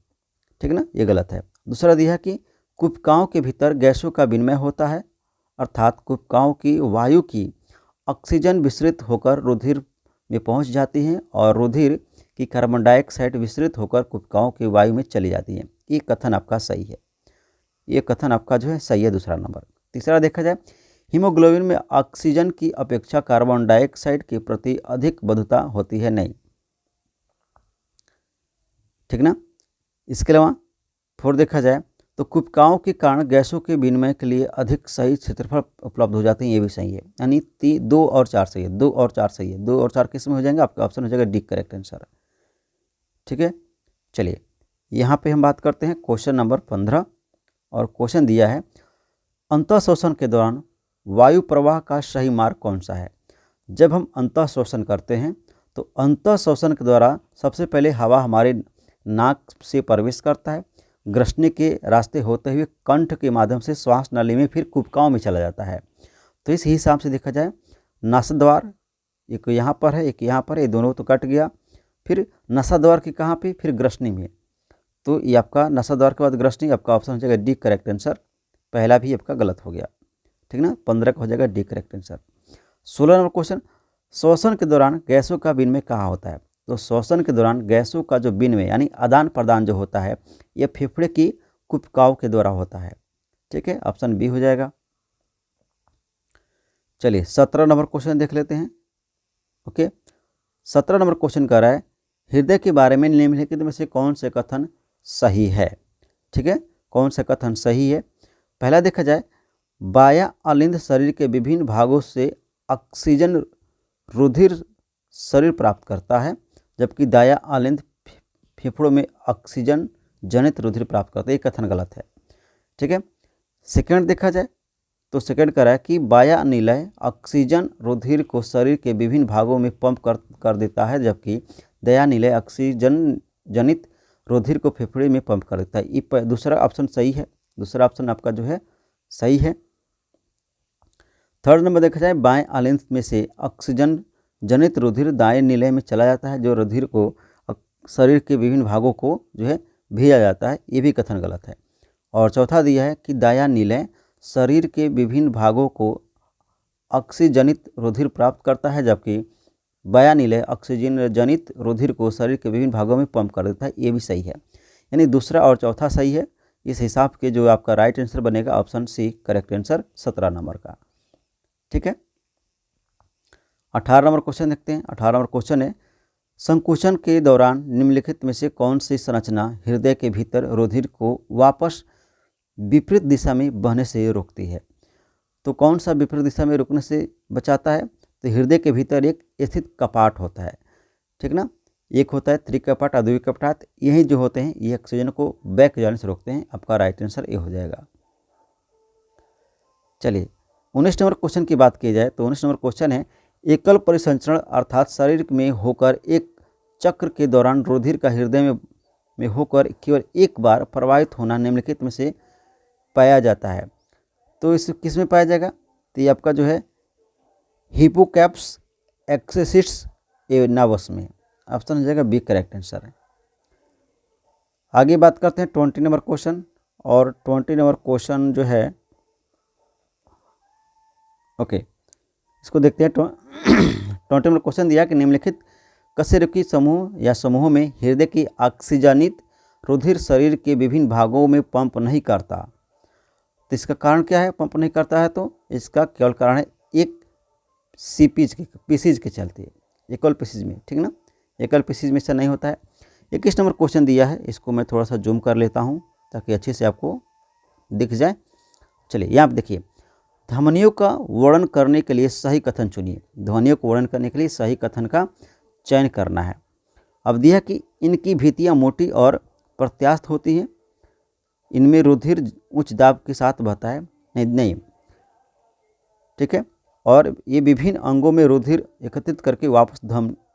ठीक ना, ये गलत है। दूसरा दिया है कि कुपिकाओं के भीतर गैसों का विनिमय होता है, अर्थात कुपिकाओं की वायु की ऑक्सीजन विसरित होकर रुधिर में पहुंच जाती है और रुधिर की कार्बन डाइऑक्साइड विसरित होकर कुपिकाओं की वायु में चली जाती है। ये कथन आपका सही है, ये कथन आपका जो है सही है, दूसरा नंबर। तीसरा देखा जाए, हीमोग्लोबिन में ऑक्सीजन की अपेक्षा कार्बन डाइऑक्साइड के प्रति अधिक बद्धता होती है। नहीं, ठीक ना। इसके अलावा फोर देखा जाए तो कुपिकाओं के कारण गैसों के विनिमय के लिए अधिक सही क्षेत्रफल उपलब्ध हो जाते हैं। ये भी सही है, यानी 2 और 4 सही है, 2 और 4 सही है, 2 और 4 किस में हो जाएंगे, आपका ऑप्शन हो जाएगा डी करेक्ट आंसर। ठीक है, चलिए यहाँ पे हम बात करते हैं क्वेश्चन नंबर 15 और क्वेश्चन दिया है अंतः श्वसन के दौरान वायु प्रवाह का सही मार्ग कौन सा है। जब हम अंतः श्वसन करते हैं तो अंतः श्वसन के द्वारा सबसे पहले हवा हमारे नाक से प्रवेश करता है, ग्रसनी के रास्ते होते हुए कंठ के माध्यम से श्वास नली में, फिर कुपिकाओं में चला जाता है। तो इस हिसाब से देखा जाए नासाद्वार एक यहाँ पर है, एक यहाँ पर, ये दोनों तो कट गया, फिर नासाद्वार के कहाँ पे, फिर ग्रसनी में। तो ये आपका नासाद्वार के बाद ग्रसनी, आपका ऑप्शन हो जाएगा डी करेक्ट आंसर। पहला भी आपका गलत हो गया, ठीक ना, 15 का हो जाएगा D correct answer. 16 number question, श्वसन के दौरान गैसों का विनिमय कहाँ होता है। तो श्वसन के दौरान गैसों का जो विनिमय यानी आदान प्रदान जो होता है ये फेफड़े की कुपिकाओं के द्वारा होता है। ठीक है, ऑप्शन बी हो जाएगा। चलिए 17 नंबर क्वेश्चन देख लेते हैं। ओके, 17 नंबर क्वेश्चन कह रहा है हृदय के बारे में निम्नलिखित में से कौन से कथन सही है। ठीक है, कौन सा कथन सही है। पहला देखा जाए बायां अलिंद शरीर के विभिन्न भागों से ऑक्सीजन रुधिर शरीर प्राप्त करता है, जबकि दायां अलिंद फेफड़ों में ऑक्सीजन जनित रुधिर प्राप्त करता है। ये कथन गलत है। ठीक है, सेकंड देखा जाए तो सेकंड कह रहा है कि बायां निलय ऑक्सीजन रुधिर को शरीर के विभिन्न भागों में पंप कर देता है, जबकि दायां निलय ऑक्सीजन जनित रुधिर को फेफड़े में पंप कर देता है। ये दूसरा ऑप्शन सही है, दूसरा ऑप्शन आपका जो है सही है। थर्ड नंबर देखा जाए बाएं अलिंद में से ऑक्सीजन जनित रुधिर दाएं निलय में चला जाता है, जो रुधिर को शरीर के विभिन्न भागों को जो है भेजा जाता है। ये भी कथन गलत है। और चौथा दिया है कि दायां निलय शरीर के विभिन्न भागों को ऑक्सीजनित रुधिर प्राप्त करता है, जबकि बायां निलय ऑक्सीजन जनित रुधिर को शरीर के विभिन्न भागों में पंप कर देता है। ये भी सही है, यानी दूसरा और चौथा सही है। इस हिसाब के जो आपका राइट आंसर बनेगा option C correct answer 17 number का। ठीक है, 18 नंबर क्वेश्चन देखते हैं। 18 नंबर क्वेश्चन है संकुचन के दौरान निम्नलिखित में से कौन सी संरचना हृदय के भीतर रुधिर को वापस विपरीत दिशा में बहने से रोकती है। तो कौन सा विपरीत दिशा में रुकने से बचाता है। तो हृदय के भीतर एक स्थित कपाट होता है, ठीक ना, एक होता है त्रिकपाट और द्विकपाट, यही जो होते हैं ये ऑक्सीजन को बैक जाने से रोकते हैं। आपका राइट आंसर ये हो जाएगा। चलिए 19 नंबर क्वेश्चन की बात की जाए तो 19 नंबर क्वेश्चन है एकल परिसंचरण अर्थात शरीर में होकर एक चक्र के दौरान रुधिर का हृदय में होकर केवल एक बार प्रवाहित होना निम्नलिखित में से पाया जाता है। तो इस किस में पाया जाएगा? तो ये आपका जो है हिपोकैम्पस एक्सेसिस नर्वस में। ऑप्शन हो जाएगा बी करेक्ट आंसर है। आगे बात करते हैं 20 नंबर क्वेश्चन। और 20 नंबर क्वेश्चन जो है ओके इसको देखते हैं। 20 नंबर क्वेश्चन दिया कि निम्नलिखित कशेरुकी समूह या समूहों में हृदय की ऑक्सीजनित रुधिर शरीर के विभिन्न भागों में पंप नहीं करता। तो इसका कारण क्या है पंप नहीं करता है? तो इसका केवल कारण है एक पीसीज के चलते, एकल पीसीज में, ठीक ना, एकल पीसीज में ऐसा नहीं होता है। 21 नंबर क्वेश्चन दिया है, इसको मैं थोड़ा सा जूम कर लेता हूँ ताकि अच्छे से आपको दिख जाए। चलिए यहाँ आप देखिए, ध्वनियों का वर्णन करने के लिए सही कथन चुनिए। ध्वनियों को वर्णन करने के लिए सही कथन का चयन करना है। अब दिया कि इनकी भित्तियाँ मोटी और प्रत्यास्थ होती हैं, इनमें रुधिर उच्च दाब के साथ बहता है, नहीं, ठीक है, और ये विभिन्न अंगों में रुधिर एकत्रित करके वापस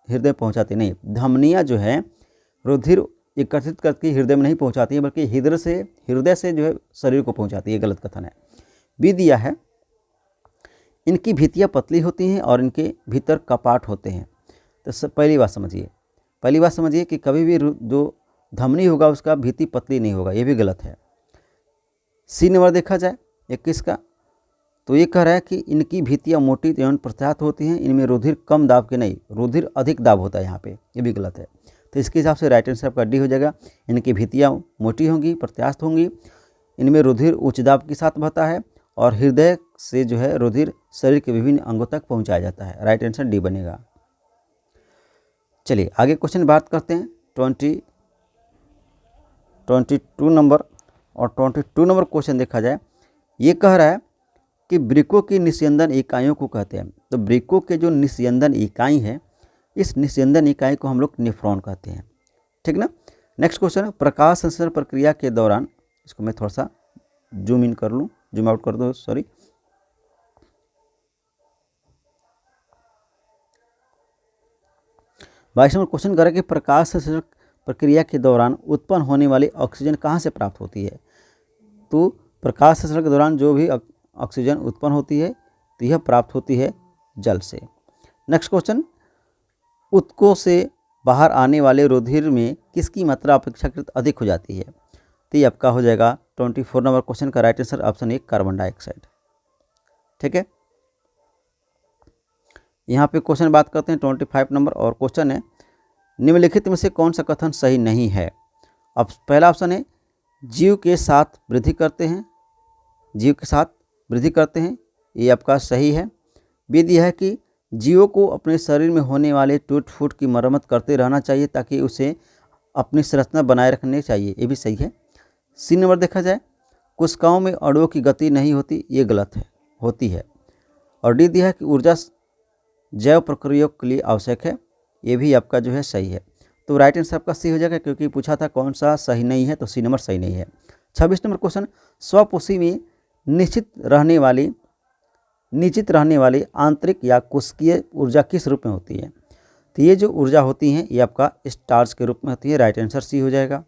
हृदय पहुंचाते नहीं। धमनियाँ जो है रुधिर एकत्रित करके हृदय में नहीं पहुंचाती है, बल्कि हृदय से जो है शरीर को पहुंचाती है। गलत कथन है। बी दिया है इनकी भित्तियाँ पतली होती हैं और इनके भीतर कपाट होते हैं। तो पहली बात समझिए कि कभी भी जो धमनी होगा उसका भित्ति पतली नहीं होगा, ये भी गलत है। सी नंबर देखा जाए 21 का, तो ये कह रहा है कि इनकी भित्तियाँ मोटी एवं प्रत्यास्थ होती हैं, इनमें रुधिर कम दाब के नहीं, रुधिर अधिक दाब होता है यहाँ पे, ये भी गलत है। तो इसके हिसाब से राइट आंसर आपका डी हो जाएगा। इनकी भित्तियाँ मोटी होंगी, प्रत्यास्थ होंगी, इनमें रुधिर उच्च दाब के साथ बहता है और हृदय से जो है रुधिर शरीर के विभिन्न अंगों तक पहुँचाया जाता है। राइट आंसर डी बनेगा। चलिए आगे क्वेश्चन बात करते हैं 22 नंबर। और 22 नंबर क्वेश्चन देखा जाए, ये कह रहा है कि वृक्कों की निस्यंदन इकाइयों को कहते हैं। तो वृक्कों के जो निस्यंदन इकाई है, इस निस्यंदन इकाई को हम लोग नेफ्रॉन कहते हैं, ठीक ना। नेक्स्ट क्वेश्चन है, प्रकाश संश्लेषण प्रक्रिया के दौरान, इसको मैं थोड़ा सा जूम इन कर लूँ, जूम आउट कर दो, सॉरी। बाईस नंबर क्वेश्चन कर रहा है कि प्रकाश संश्लेषण प्रक्रिया के दौरान उत्पन्न होने वाली ऑक्सीजन कहाँ से प्राप्त होती है? तो प्रकाश संश्लेषण के दौरान जो भी ऑक्सीजन उत्पन्न होती है तो यह प्राप्त होती है जल से। नेक्स्ट क्वेश्चन, ऊतकों से बाहर आने वाले रुधिर में किसकी मात्रा अपेक्षाकृत अधिक हो जाती है? तो ये आपका हो जाएगा 24 नंबर क्वेश्चन का right answer option A carbon dioxide, ठीक है। यहाँ पे क्वेश्चन बात करते हैं 25 नंबर। और क्वेश्चन है, निम्नलिखित में से कौन सा कथन सही नहीं है? अब पहला ऑप्शन है जीव के साथ वृद्धि करते हैं, जीव के साथ वृद्धि करते हैं, ये आपका सही है। बी दिया है कि जीवों को अपने शरीर में होने वाले टूट फूट की मरम्मत करते रहना चाहिए ताकि उसे अपनी संरचना बनाए रखनी चाहिए, ये भी सही है। सी नंबर देखा जाए, कोशिकाओं में अणुओं की गति नहीं होती, ये गलत है, होती है। और डी दिया है कि ऊर्जा जैव प्रक्रियाओं के लिए आवश्यक है, ये भी आपका जो है सही है। तो राइट आंसर आपका सी हो जाएगा, क्योंकि पूछा था कौन सा सही नहीं है, तो सी नंबर सही नहीं है। 26 नंबर क्वेश्चन, स्वपोषी में निश्चित रहने वाली आंतरिक या कोशिकीय ऊर्जा किस रूप में होती है? तो ये जो ऊर्जा होती है ये आपका स्टार्च के रूप में होती है। राइट आंसर सी हो जाएगा।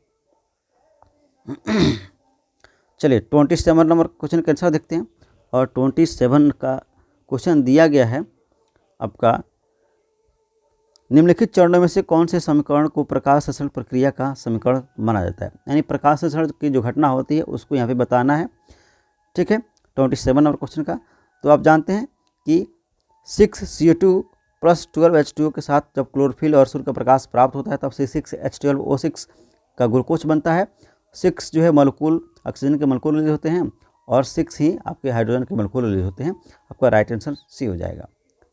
चलिए 27 नंबर क्वेश्चन का आंसर देखते हैं। और 27 का क्वेश्चन दिया गया है आपका, निम्नलिखित चरणों में से कौन से समीकरण को प्रकाश संश्लेषण प्रक्रिया का समीकरण माना जाता है? यानी प्रकाश संश्लेषण की जो घटना होती है उसको यहाँ पे बताना है, ठीक है। 27 नंबर क्वेश्चन का, तो आप जानते हैं कि 6CO2 + 12H2O के साथ जब क्लोरोफिल और सूर्य का प्रकाश प्राप्त होता है तब C6H12O6 का ग्लूकोज बनता है। 6 जो है मॉलिक्यूल ऑक्सीजन के मॉलिक्यूल रिलीज होते हैं और 6 ही आपके हाइड्रोजन के मॉलिक्यूल रिलीज होते हैं। आपका राइट आंसर सी हो जाएगा,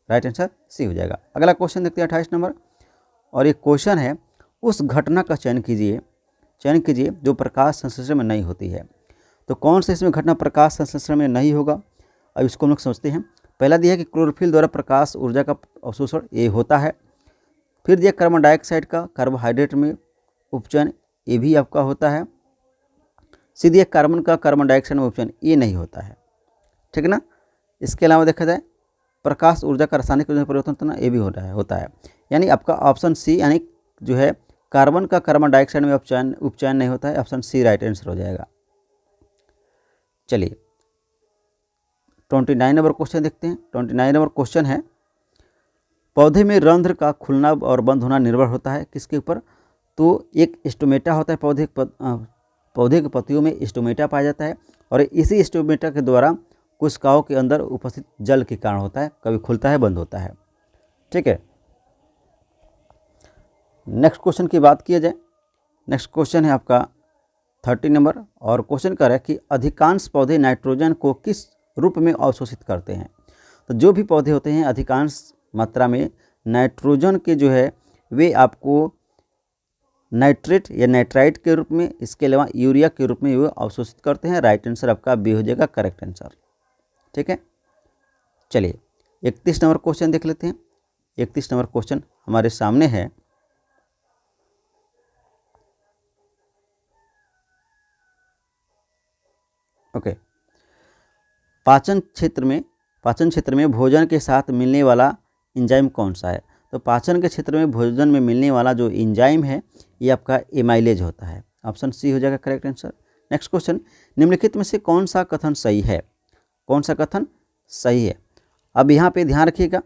राइट आंसर सी हो जाएगा। अगला क्वेश्चन देखते हैं 28 नंबर। और एक क्वेश्चन है, उस घटना का चयन कीजिए जो प्रकाश संश्लेषण में नहीं होती है। तो कौन सा इसमें घटना प्रकाश संश्लेषण में नहीं होगा? अब इसको हम लोग समझते हैं। पहला दिया है कि क्लोरोफिल द्वारा प्रकाश ऊर्जा का अवशोषण, ये होता है। फिर दिया कार्बन डाइऑक्साइड का कार्बोहाइड्रेट में उपचयन, ये भी आपका होता है। सीधे कार्बन का कार्बन डाइऑक्साइड में उपचयन, ये नहीं होता है, ठीक है ना। इसके अलावा देखा जाए प्रकाश ऊर्जा का रासायनिक परिवर्तन होना, ये भी होता है। यानी आपका ऑप्शन सी यानी जो है कार्बन का कार्बन डाइऑक्साइड में उपचयन नहीं होता है। ऑप्शन सी राइट आंसर हो जाएगा। चलिए 29 नंबर क्वेश्चन देखते हैं। 29 नंबर क्वेश्चन है, पौधे में रंध्र का खुलना और बंद होना निर्भर होता है किसके ऊपर? तो एक स्टोमेटा होता है, पौधे के पत्तियों में स्टोमेटा पाया जाता है और इसी स्टोमेटा के द्वारा कोशिकाओं के अंदर उपस्थित जल के कारण होता है, कभी खुलता है बंद होता है। ठीक है, नेक्स्ट क्वेश्चन की बात किया जाए। नेक्स्ट क्वेश्चन है आपका 30 नंबर और क्वेश्चन कर है कि अधिकांश पौधे नाइट्रोजन को किस रूप में अवशोषित करते हैं? तो जो भी पौधे होते हैं अधिकांश मात्रा में नाइट्रोजन के जो है वे आपको नाइट्रेट या नाइट्राइट के रूप में, इसके अलावा यूरिया के रूप में वे अवशोषित करते हैं। राइट आंसर आपका बी हो जाएगा, करेक्ट आंसर। ठीक है, चलिए 31 नंबर क्वेश्चन देख लेते हैं। 31 नंबर क्वेश्चन हमारे सामने है, ओके। पाचन क्षेत्र में भोजन के साथ मिलने वाला एंजाइम कौन सा है? तो पाचन के क्षेत्र में भोजन में मिलने वाला जो एंजाइम है ये आपका एमाइलेज होता है। ऑप्शन सी हो जाएगा करेक्ट आंसर। नेक्स्ट क्वेश्चन, निम्नलिखित में से कौन सा कथन सही है? कौन सा कथन सही है? अब यहाँ पे ध्यान रखिएगा,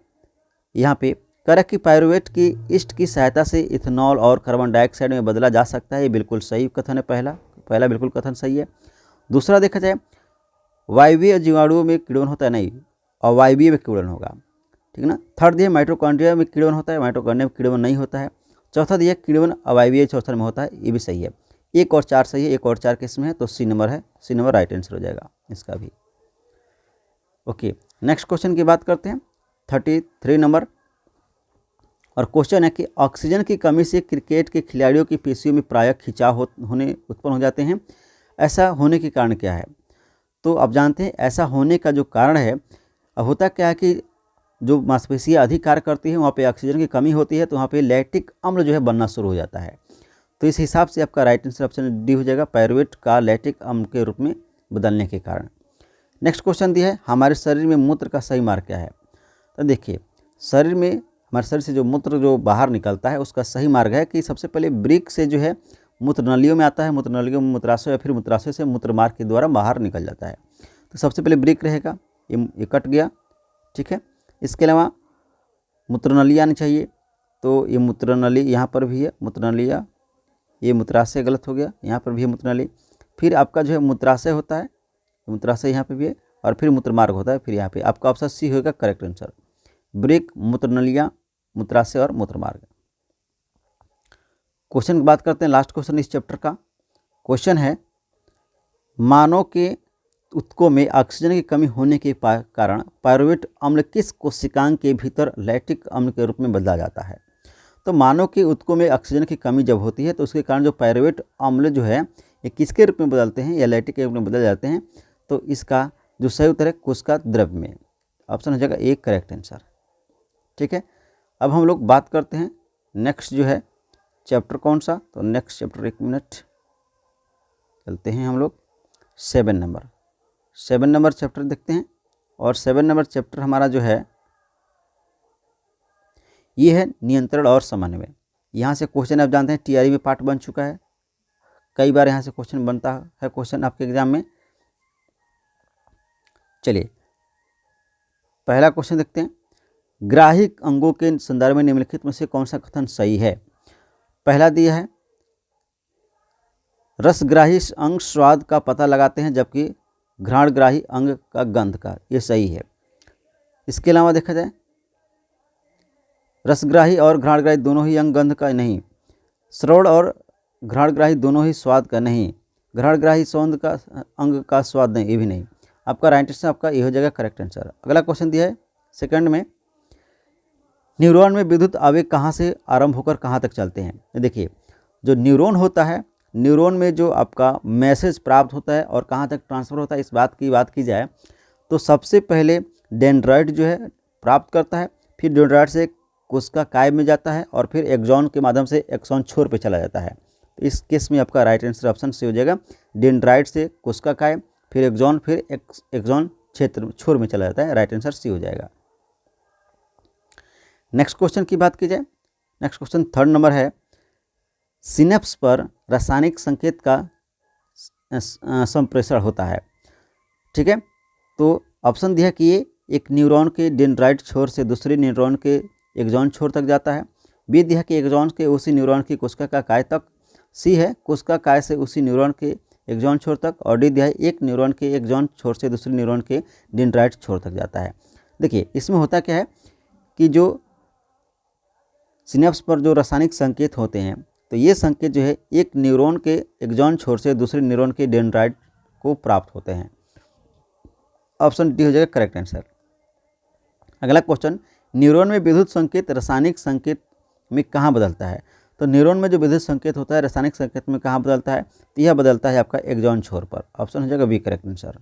यहाँ पे करक की पायरुवेट की ईस्ट की सहायता से इथेनॉल और कार्बन डाइऑक्साइड में बदला जा सकता है, ये बिल्कुल सही कथन है। पहला बिल्कुल कथन सही है। दूसरा देखा जाए, वायवीय जीवाणुओं में किण्वन होता है, नहीं, अवायवीय में किण्वन होगा। ठीक है ना। थर्ड दिया माइटोकॉन्ड्रिया में किण्वन होता है, माइटोकॉन्ड्रिया में किण्वन नहीं होता है। चौथा दिया किण्वन अवायवीय चौथा में होता है, ये भी सही है। 1 और 4 सही है, 1 और 4 किस में है? तो सी नंबर है, सी नंबर राइट आंसर हो जाएगा इसका भी। ओके, नेक्स्ट क्वेश्चन की बात करते हैं 33 नंबर और क्वेश्चन है कि ऑक्सीजन की कमी से क्रिकेट के खिलाड़ियों की पेशियों में प्रायः खिंचाव उत्पन्न हो जाते हैं, ऐसा होने के कारण क्या है? तो आप जानते हैं ऐसा होने का जो कारण है, अब होता क्या है कि जो मांसपेशियाँ अधिक कार्य करती हैं वहाँ पे ऑक्सीजन की कमी होती है, तो वहाँ पे लैक्टिक अम्ल जो है बनना शुरू हो जाता है। तो इस हिसाब से आपका राइट आंसर ऑप्शन डी हो जाएगा, पायरुवेट का लैक्टिक अम्ल के रूप में बदलने के कारण। नेक्स्ट क्वेश्चन दिया है, हमारे शरीर में मूत्र का सही मार्ग क्या है? तो देखिए हमारे शरीर से जो मूत्र जो बाहर निकलता है उसका सही मार्ग है कि सबसे पहले ब्रिक से जो है मूत्र नलियों में आता है, मूत्र नलियों में मूत्राशय या फिर मूत्राशय से मूत्र मार्ग के द्वारा बाहर निकल जाता है। तो सबसे पहले ब्रिक रहेगा, ये कट गया। ठीक है, इसके अलावा मूत्रनली आनी चाहिए, तो ये मूत्रनली यहाँ पर भी है, मूत्रनलिया, ये मूत्राशय गलत हो गया, यहाँ पर भी है मूत्रनली। फिर आपका जो है मूत्राशय होता है, मूत्राशय यहाँ पे भी है, और फिर मूत्रमार्ग होता है, फिर यहाँ पे आपका ऑप्शन सी होगा करेक्ट आंसर। ब्रेक, मूत्रनलियाँ, मूत्राशय और मूत्रमार्ग। क्वेश्चन की बात करते हैं, लास्ट क्वेश्चन इस चैप्टर का। क्वेश्चन है, मानव के ऊतकों में ऑक्सीजन की कमी होने के कारण पायरुवेट अम्ल किस कोशिकांग के भीतर लैक्टिक अम्ल के रूप में बदला जाता है? तो मानव के ऊतकों में ऑक्सीजन की कमी जब होती है तो उसके कारण जो पायरुवेट अम्ल जो है ये किसके रूप में बदलते हैं या लैक्टिक के रूप में बदल जाते हैं? तो इसका जो सही उत्तर है कोशिका द्रव्य में। ऑप्शन हो जाएगा एक करेक्ट आंसर। ठीक है, अब हम लोग बात करते हैं नेक्स्ट जो है चैप्टर कौन सा? तो नेक्स्ट चैप्टर, एक मिनट, चलते हैं हम लोग 7 नंबर चैप्टर देखते हैं। और 7 नंबर चैप्टर हमारा जो है ये है नियंत्रण और समन्वय। यहाँ से क्वेश्चन आप जानते हैं टीआरई में पार्ट बन चुका है, कई बार यहाँ से क्वेश्चन बनता है क्वेश्चन आपके एग्जाम में। चलिए पहला क्वेश्चन देखते हैं, ग्राहिक अंगों के संदर्भ में निम्नलिखित में से कौन सा कथन सही है? पहला दिया है, रसग्राही अंग स्वाद का पता लगाते हैं जबकि घ्राणग्राही अंग का गंध का, ये सही है। इसके अलावा देखा जाए रसग्राही और घ्राणग्राही दोनों ही अंग गंध का नहीं, श्रवण और घ्राणग्राही दोनों ही स्वाद का नहीं, घ्राणग्राही सौंद का अंग का स्वाद नहीं, ये भी नहीं। आपका राइट आंसर आपका ये हो जाएगा करेक्ट आंसर। अगला क्वेश्चन दिया है सेकंड में, न्यूरॉन में विद्युत आवेग कहाँ से आरंभ होकर कहाँ तक चलते हैं? देखिए जो न्यूरॉन होता है, न्यूरॉन में जो आपका मैसेज प्राप्त होता है और कहाँ तक ट्रांसफ़र होता है, इस बात की जाए तो सबसे पहले डेंड्राइट जो है प्राप्त करता है, फिर डेंड्राइट से कोशिका काय में जाता है और फिर एक्सॉन के माध्यम से एक्सॉन छोर पे चला जाता है। तो इस केस में आपका राइट आंसर ऑप्शन सी हो जाएगा, डेंड्राइट से कोशिका काय, फिर एक्सॉन, फिर एक्सॉन क्षेत्र छोर में चला जाता है। राइट आंसर सी हो जाएगा। नेक्स्ट क्वेश्चन की बात की जाए, नेक्स्ट क्वेश्चन 3rd नंबर है, सिनेप्स पर रासायनिक संकेत का संप्रेषण होता है। ठीक है, तो ऑप्शन दिया कि ये एक न्यूरॉन के डेंड्राइट छोर से दूसरे न्यूरॉन के एक्सॉन छोर तक जाता है। बी दिया कि एक्सॉन के उसी न्यूरॉन की कोशिका का काय तक। सी है कोशिका काय से उसी न्यूरॉन के एक्सॉन छोर तक। और डी दिया है एक न्यूरॉन के एक्सॉन छोर से दूसरे न्यूरॉन के डेंड्राइट छोर तक जाता है। देखिए इसमें होता क्या है कि जो सिनेप्स पर जो रासायनिक संकेत होते हैं, तो ये संकेत जो है एक न्यूरॉन के एक्सॉन छोर से दूसरे न्यूरॉन के डेंड्राइट को प्राप्त होते हैं। ऑप्शन डी हो जाएगा करेक्ट आंसर। अगला क्वेश्चन, न्यूरॉन में विद्युत संकेत रासायनिक संकेत में कहाँ बदलता है? तो न्यूरॉन में जो विद्युत संकेत होता है रासायनिक संकेत में कहाँ बदलता है? तो यह बदलता है आपका एक्सॉन छोर पर। ऑप्शन हो जाएगा बी करेक्ट आंसर।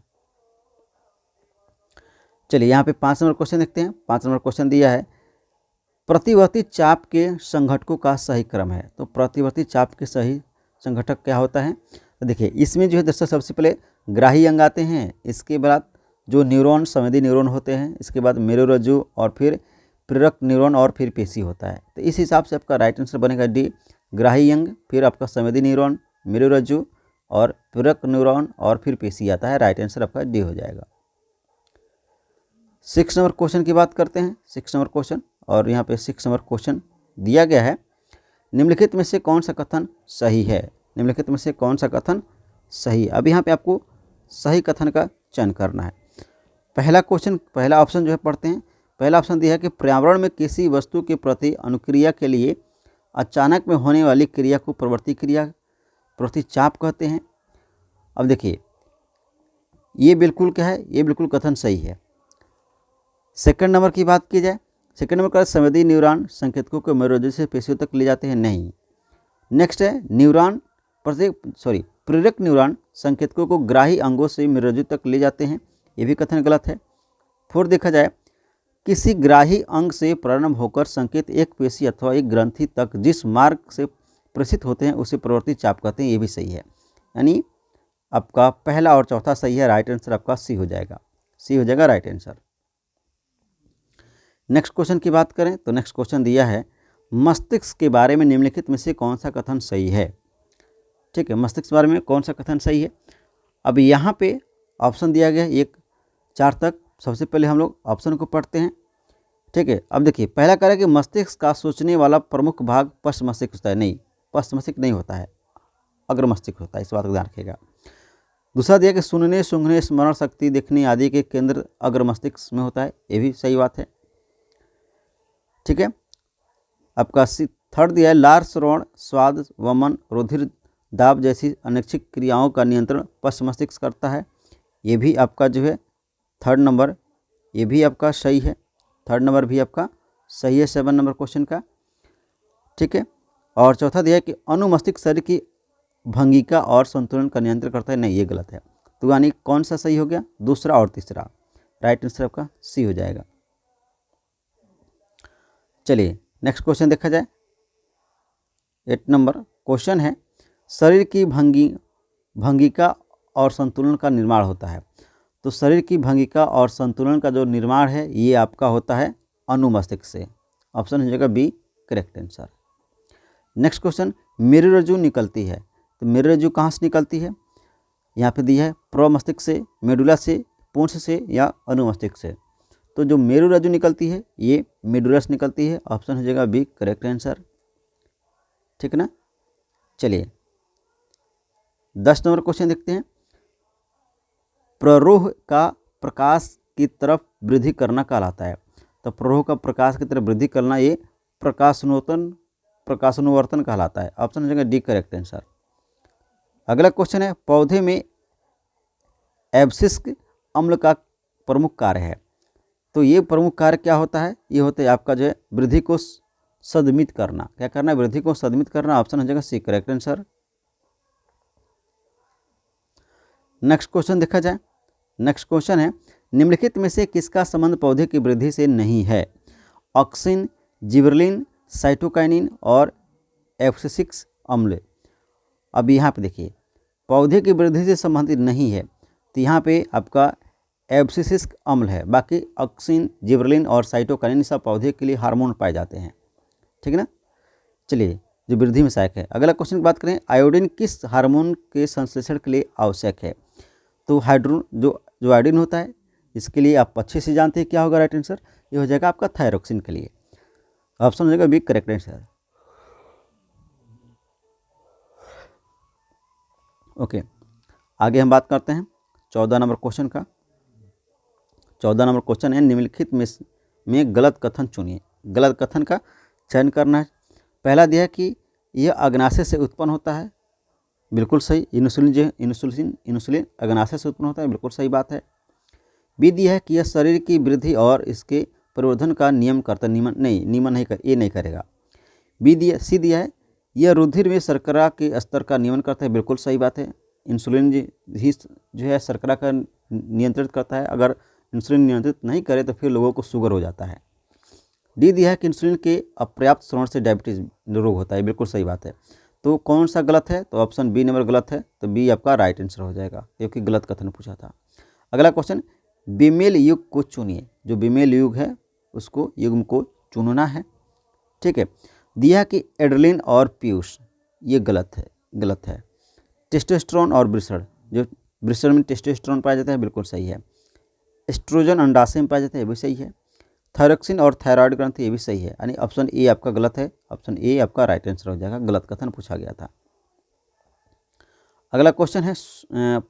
चलिए यहाँ पे 5 नंबर क्वेश्चन देखते हैं। 5 नंबर क्वेश्चन दिया है प्रतिवर्ती चाप के संघटकों का सही क्रम है। तो प्रतिवर्ती चाप के सही संघटक क्या होता है? तो देखिए इसमें जो है दोस्तों सबसे पहले ग्राही अंग आते हैं, इसके बाद जो न्यूरॉन संवेदी न्यूरॉन होते हैं, इसके बाद मेरुरज्जु और फिर प्रेरक न्यूरॉन और फिर पेशी होता है। तो इस हिसाब से आपका राइट आंसर बनेगा डी, ग्राही अंग, फिर आपका संवेदी न्यूरॉन, मेरुरज्जु और प्रेरक न्यूरॉन और फिर पेशी आता है। राइट आंसर आपका डी हो जाएगा। 6 नंबर क्वेश्चन की बात करते हैं। 6 नंबर क्वेश्चन, और यहाँ पे 6 नंबर क्वेश्चन दिया गया है निम्नलिखित में से कौन सा कथन सही है? निम्नलिखित में से कौन सा कथन सही है? अब यहाँ पे आपको सही कथन का चयन करना है। पहला ऑप्शन जो है पढ़ते हैं। पहला ऑप्शन दिया है कि पर्यावरण में किसी वस्तु के प्रति अनुक्रिया के लिए अचानक में होने वाली क्रिया को प्रवृत्ति चाप कहते हैं। अब देखिए ये बिल्कुल क्या है, ये बिल्कुल कथन सही है। सेकंड नंबर की बात की जाए, सेकंड नंबर का संवेदी न्यूरॉन संकेतकों को मेरुरज्जु से पेशियों तक ले जाते हैं, नहीं। नेक्स्ट है प्रेरक न्यूरॉन संकेतकों को ग्राही अंगों से मेरुरज्जु तक ले जाते हैं, ये भी कथन गलत है। फोर्थ देखा जाए किसी ग्राही अंग से प्रारंभ होकर संकेत एक पेशी अथवा एक ग्रंथि तक जिस मार्ग से प्रेषित होते हैं उसे प्रवृत्ति चाप कहते हैं, ये भी सही है। यानी आपका पहला और चौथा सही है। राइट आंसर आपका सी हो जाएगा। सी हो जाएगा राइट आंसर। नेक्स्ट क्वेश्चन की बात करें तो नेक्स्ट क्वेश्चन दिया है मस्तिष्क के बारे में निम्नलिखित में से कौन सा कथन सही है? ठीक है, मस्तिष्क के बारे में कौन सा कथन सही है? अब यहाँ पे ऑप्शन दिया गया है 1 4 तक। सबसे पहले हम लोग ऑप्शन को पढ़ते हैं। ठीक है, अब देखिए पहला कह रहा है कि मस्तिष्क का सोचने वाला प्रमुख भाग पश्च मस्तिष्क होता है। नहीं, पश्च मस्तिष्क नहीं होता है, अग्र मस्तिष्क होता है, इस बात का ध्यान रखिएगा। दूसरा दिया कि सुनने, सूंघने, स्मरण शक्ति, देखने आदि के केंद्र अग्र मस्तिष्क में होता है, ये भी सही बात है। ठीक है, आपका थर्ड दिया है लार, श्रवण, स्वाद, वमन, रुधिर दाब जैसी अनैच्छिक क्रियाओं का नियंत्रण पश्च मस्तिष्क करता है, ये भी आपका जो है थर्ड नंबर, ये भी आपका सही है। थर्ड नंबर भी आपका सही है 7 नंबर क्वेश्चन का। ठीक है, और चौथा दिया है कि अनुमस्तिष्क शरीर की भंगिका और संतुलन का नियंत्रण करता है, नहीं ये गलत है। तो यानी कौन सा सही हो गया? दूसरा और तीसरा। राइट आंसर आपका सी हो जाएगा। चलिए नेक्स्ट क्वेश्चन देखा जाए। 8 नंबर क्वेश्चन है शरीर की भंगिका और संतुलन का निर्माण होता है। तो शरीर की भंगिका और संतुलन का जो निर्माण है ये आपका होता है अनुमस्तिष्क से। ऑप्शन हो जाएगा B correct answer. Next question मेरुरज्जु निकलती है। तो मेरुरज्जु कहाँ से निकलती है? यहाँ पे दिया है प्रमस्तिष्क से, मेडुला से, पूंछ से या अनुमस्तिष्क से। तो जो मेरुरज्जु निकलती है ये मेडुला से निकलती है। ऑप्शन हो जाएगा बी करेक्ट आंसर। ठीक है ना। चलिए 10 नंबर क्वेश्चन देखते हैं। प्ररोह का प्रकाश की तरफ वृद्धि करना कहलाता है। तो प्ररोह का प्रकाश की तरफ वृद्धि करना ये प्रकाशनुवर्तन कहलाता है। ऑप्शन हो जाएगा डी करेक्ट आंसर। अगला क्वेश्चन है पौधे में एब्सिस्क अम्ल का प्रमुख कार्य है। तो ये प्रमुख कार्य क्या होता है? ये होता है आपका जो है वृद्धि को सदमित करना। क्या करना है? वृद्धि को सदमित करना। ऑप्शन हो जाएगा C correct answer. Next question देखा जाए। नेक्स्ट क्वेश्चन है निम्नलिखित में से किसका संबंध पौधे की वृद्धि से नहीं है? ऑक्सिन, जिबरेलिन, साइटोकाइनिन और एब्सिसिक अम्ल। अब यहाँ पे देखिए पौधे की वृद्धि से संबंधित नहीं है, तो यहाँ पे आपका एब्सिसिक अम्ल है। बाकी ऑक्सिन, जिबरेलिन और साइटोकाइनिन सब पौधे के लिए हार्मोन पाए जाते हैं। ठीक है ना। चलिए जो वृद्धि में सहायक है। अगला क्वेश्चन की बात करें, आयोडीन किस हार्मोन के संश्लेषण के लिए आवश्यक है? तो जो आयोडीन होता है, इसके लिए आप अच्छे से जानते हैं क्या होगा राइट आंसर, ये हो जाएगा आपका थायरोक्सिन के लिए। ऑप्शन हो जाएगा बी करेक्ट आंसर। ओके, आगे हम बात करते हैं 14 नंबर क्वेश्चन का। 14 नंबर क्वेश्चन है, निम्नलिखित में गलत कथन चुनिए। गलत कथन का चयन करना है। पहला दिया है कि यह अग्नाशय से उत्पन्न होता है, बिल्कुल सही। इंसुलिन अग्नाशय से उत्पन्न होता है, बिल्कुल सही बात है। बी दिया है कि यह शरीर की वृद्धि और इसके प्रवर्धन का नियम करता, ये नहीं करेगा। सी दिया है, यह रुधिर में शर्करा के स्तर का नियमन करता है, बिल्कुल सही बात है। इंसुलिन ही जो है शर्करा का नियंत्रित करता है, अगर इंसुलिन नियंत्रित नहीं करे तो फिर लोगों को शुगर हो जाता है। डी दिया है कि इंसुलिन के अपर्याप्त सेवन से डायबिटीज रोग होता है, बिल्कुल सही बात है। तो कौन सा गलत है? तो ऑप्शन बी नंबर गलत है, तो बी आपका राइट आंसर हो जाएगा, क्योंकि गलत कथन पूछा था। अगला क्वेश्चन, बीमेल युग को चुनिए। जो बीमेल युग है उसको युग्म को चुनना है, ठीक है। दिया कि एड्रेलिन और पीयूष, ये गलत है। टेस्टोस्टेरोन और वृषण, जो वृषण में टेस्टोस्टेरोन पाया जाता है, बिल्कुल सही है। एस्ट्रोजन अंडाशय में पाया जाता है, ये भी सही है। थायरोक्सिन और थायराइड ग्रंथि, ये भी सही है। यानी ऑप्शन ए आपका गलत है, ऑप्शन ए आपका राइट आंसर हो जाएगा, गलत कथन पूछा गया था। अगला क्वेश्चन है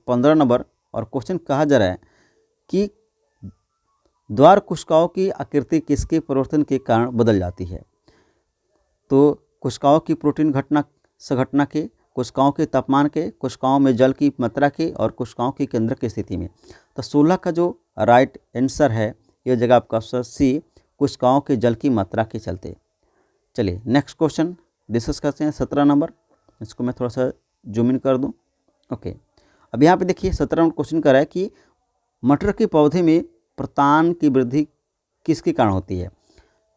15 नंबर, और क्वेश्चन कहा जा रहा है कि द्वार कोशिकाओं की आकृति किसके परिवर्तन के कारण बदल जाती है? तो कोशिकाओं की प्रोटीन संघटना के, कोशिकाओं के तापमान के, कोशिकाओं में जल की मात्रा के, और कोशिकाओं की केंद्रक की स्थिति में। तो 16 का जो राइट आंसर है यह जगह आपका ऑप्शन सी, कोशिकाओं के जल की मात्रा के चलते। चलिए नेक्स्ट क्वेश्चन डिस्कस करते हैं 17 नंबर। इसको मैं थोड़ा सा जूम इन कर दूं। ओके, अब यहाँ पे देखिए 17 नंबर क्वेश्चन कर रहा है कि मटर के पौधे में प्रतान की वृद्धि किसके कारण होती है?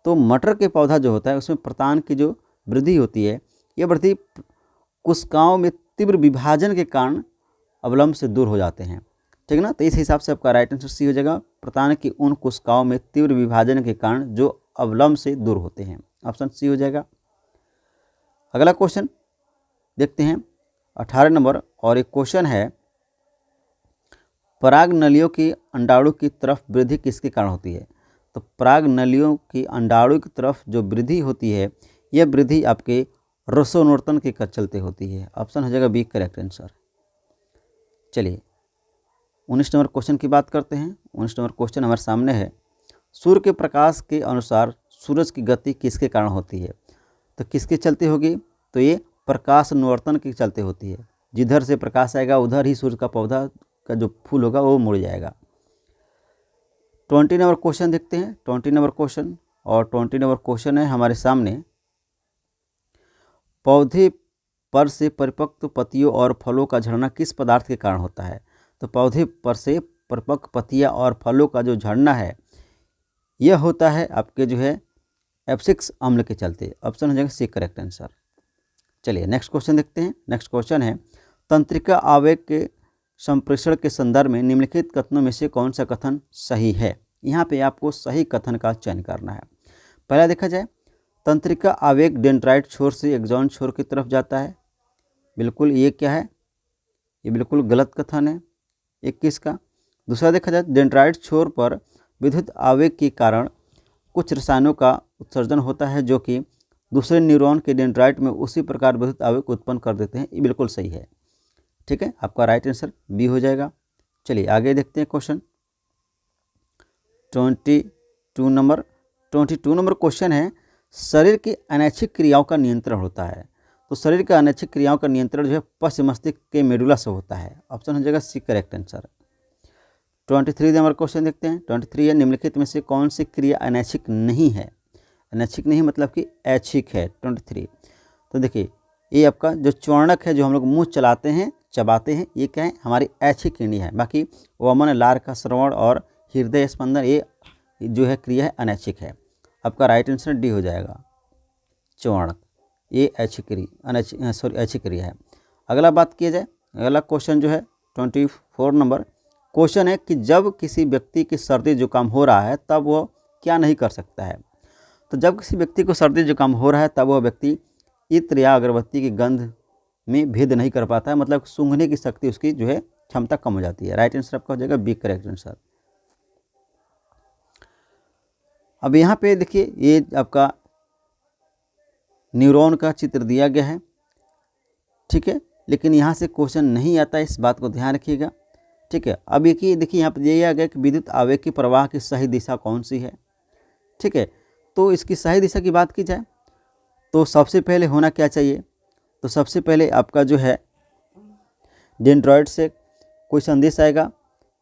तो मटर के पौधा जो होता है उसमें प्रतान की जो वृद्धि होती है, यह वृद्धि कोशिकाओं में तीव्र विभाजन के कारण अवलंब से दूर हो जाते हैं, ठीक है ना। तो इस हिसाब से आपका राइट आंसर सी हो जाएगा, प्रतान की उन कोशिकाओं में तीव्र विभाजन के कारण जो अवलंब से दूर होते हैं, ऑप्शन सी हो जाएगा। अगला क्वेश्चन देखते हैं 18 नंबर, और एक क्वेश्चन है, पराग नलियों की अंडाणु की तरफ वृद्धि किसके कारण होती है? तो पराग नलियों की अंडाणु की तरफ जो वृद्धि होती है, यह वृद्धि आपके रसोनोर्तन के चलते होती है, ऑप्शन हो जाएगा बी करेक्ट आंसर। चलिए 19 नंबर क्वेश्चन की बात करते हैं। 19 नंबर क्वेश्चन हमारे सामने है, सूर्य के प्रकाश के अनुसार सूरज की गति किसके कारण होती है? तो किसके चलते होगी? तो ये प्रकाश अनुवर्तन के चलते होती है। जिधर से प्रकाश आएगा उधर ही सूर्य का पौधा का जो फूल होगा वो मुड़ जाएगा। 20 नंबर क्वेश्चन देखते हैं। 20 नंबर क्वेश्चन, और 20 नंबर क्वेश्चन है हमारे सामने, पौधे पर से परिपक्व पत्तियों और फलों का झड़ना किस पदार्थ के कारण होता है? तो पौधे पर से परिपक्व पत्तियां और फलों का जो झड़ना है यह होता है आपके जो है एब्सिक्स अम्ल के चलते, ऑप्शन हो जाएगा सी करेक्ट आंसर। चलिए नेक्स्ट क्वेश्चन देखते हैं। नेक्स्ट क्वेश्चन है, तंत्रिका आवेग के संप्रेषण के संदर्भ में निम्नलिखित कथनों में से कौन सा कथन सही है? यहाँ पे आपको सही कथन का चयन करना है। पहला देखा जाए, तंत्रिका आवेग डेंड्राइट छोर से एक्सॉन छोर की तरफ जाता है, बिल्कुल ये क्या है, ये बिल्कुल गलत कथन है 21 का। दूसरा देखा जाए, डेंड्राइट छोर पर विद्युत आवेग के कारण कुछ रसायनों का उत्सर्जन होता है जो कि दूसरे न्यूरॉन के डेंड्राइट में उसी प्रकार विद्युत आवेग उत्पन्न कर देते हैं, ये बिल्कुल सही है, ठीक है। आपका राइट आंसर बी हो जाएगा। चलिए आगे देखते हैं क्वेश्चन 22 नंबर। 22 नंबर क्वेश्चन है, शरीर की अनैच्छिक क्रियाओं का नियंत्रण होता है। तो शरीर का अनैच्छिक क्रियाओं का नियंत्रण जो है पश्च मस्तिष्क के मेडुला से होता है, ऑप्शन हो जाएगा C correct answer. 23 number question देखते हैं। 23 है, निम्नलिखित में से कौन सी क्रिया अनैच्छिक नहीं है? अनैच्छिक नहीं मतलब कि ऐच्छिक है 23। तो देखिए ये आपका जो चौर्णक है, जो हम लोग मुँह चलाते हैं चबाते हैं, ये क्या है, हमारी ऐच्छिक क्रिया है। बाकी वमन, लार का श्रवण और हृदय स्पंदन, ये जो है क्रिया है अनैच्छिक है। आपका राइट आंसर डी हो जाएगा, चौर्णक, ये ऐच्छिक क्रिया ऐच्छिक क्रिया है। अगला बात किया जाए, अगला क्वेश्चन जो है 24 नंबर क्वेश्चन है कि जब किसी व्यक्ति की सर्दी जुकाम हो रहा है तब वह क्या नहीं कर सकता है? तो जब किसी व्यक्ति को सर्दी जुकाम हो रहा है तब वह व्यक्ति इत्र या अगरबत्ती की गंध में भेद नहीं कर पाता है, मतलब सूंघने की शक्ति उसकी जो है क्षमता कम हो जाती है। राइट आंसर आपका हो जाएगा बी करेक्ट आंसर। अब यहाँ पे देखिए ये आपका न्यूरॉन का चित्र दिया गया है, ठीक है, लेकिन यहाँ से क्वेश्चन नहीं आता है, इस बात को ध्यान रखिएगा, ठीक है। अब देखिए यहाँ पर दिया गया कि विद्युत आवेग की प्रवाह की सही दिशा कौन सी है, ठीक है। तो इसकी सही दिशा की बात की जाए तो सबसे पहले होना क्या चाहिए, तो सबसे पहले आपका जो है डेंड्रॉइड से कोई संदेश आएगा,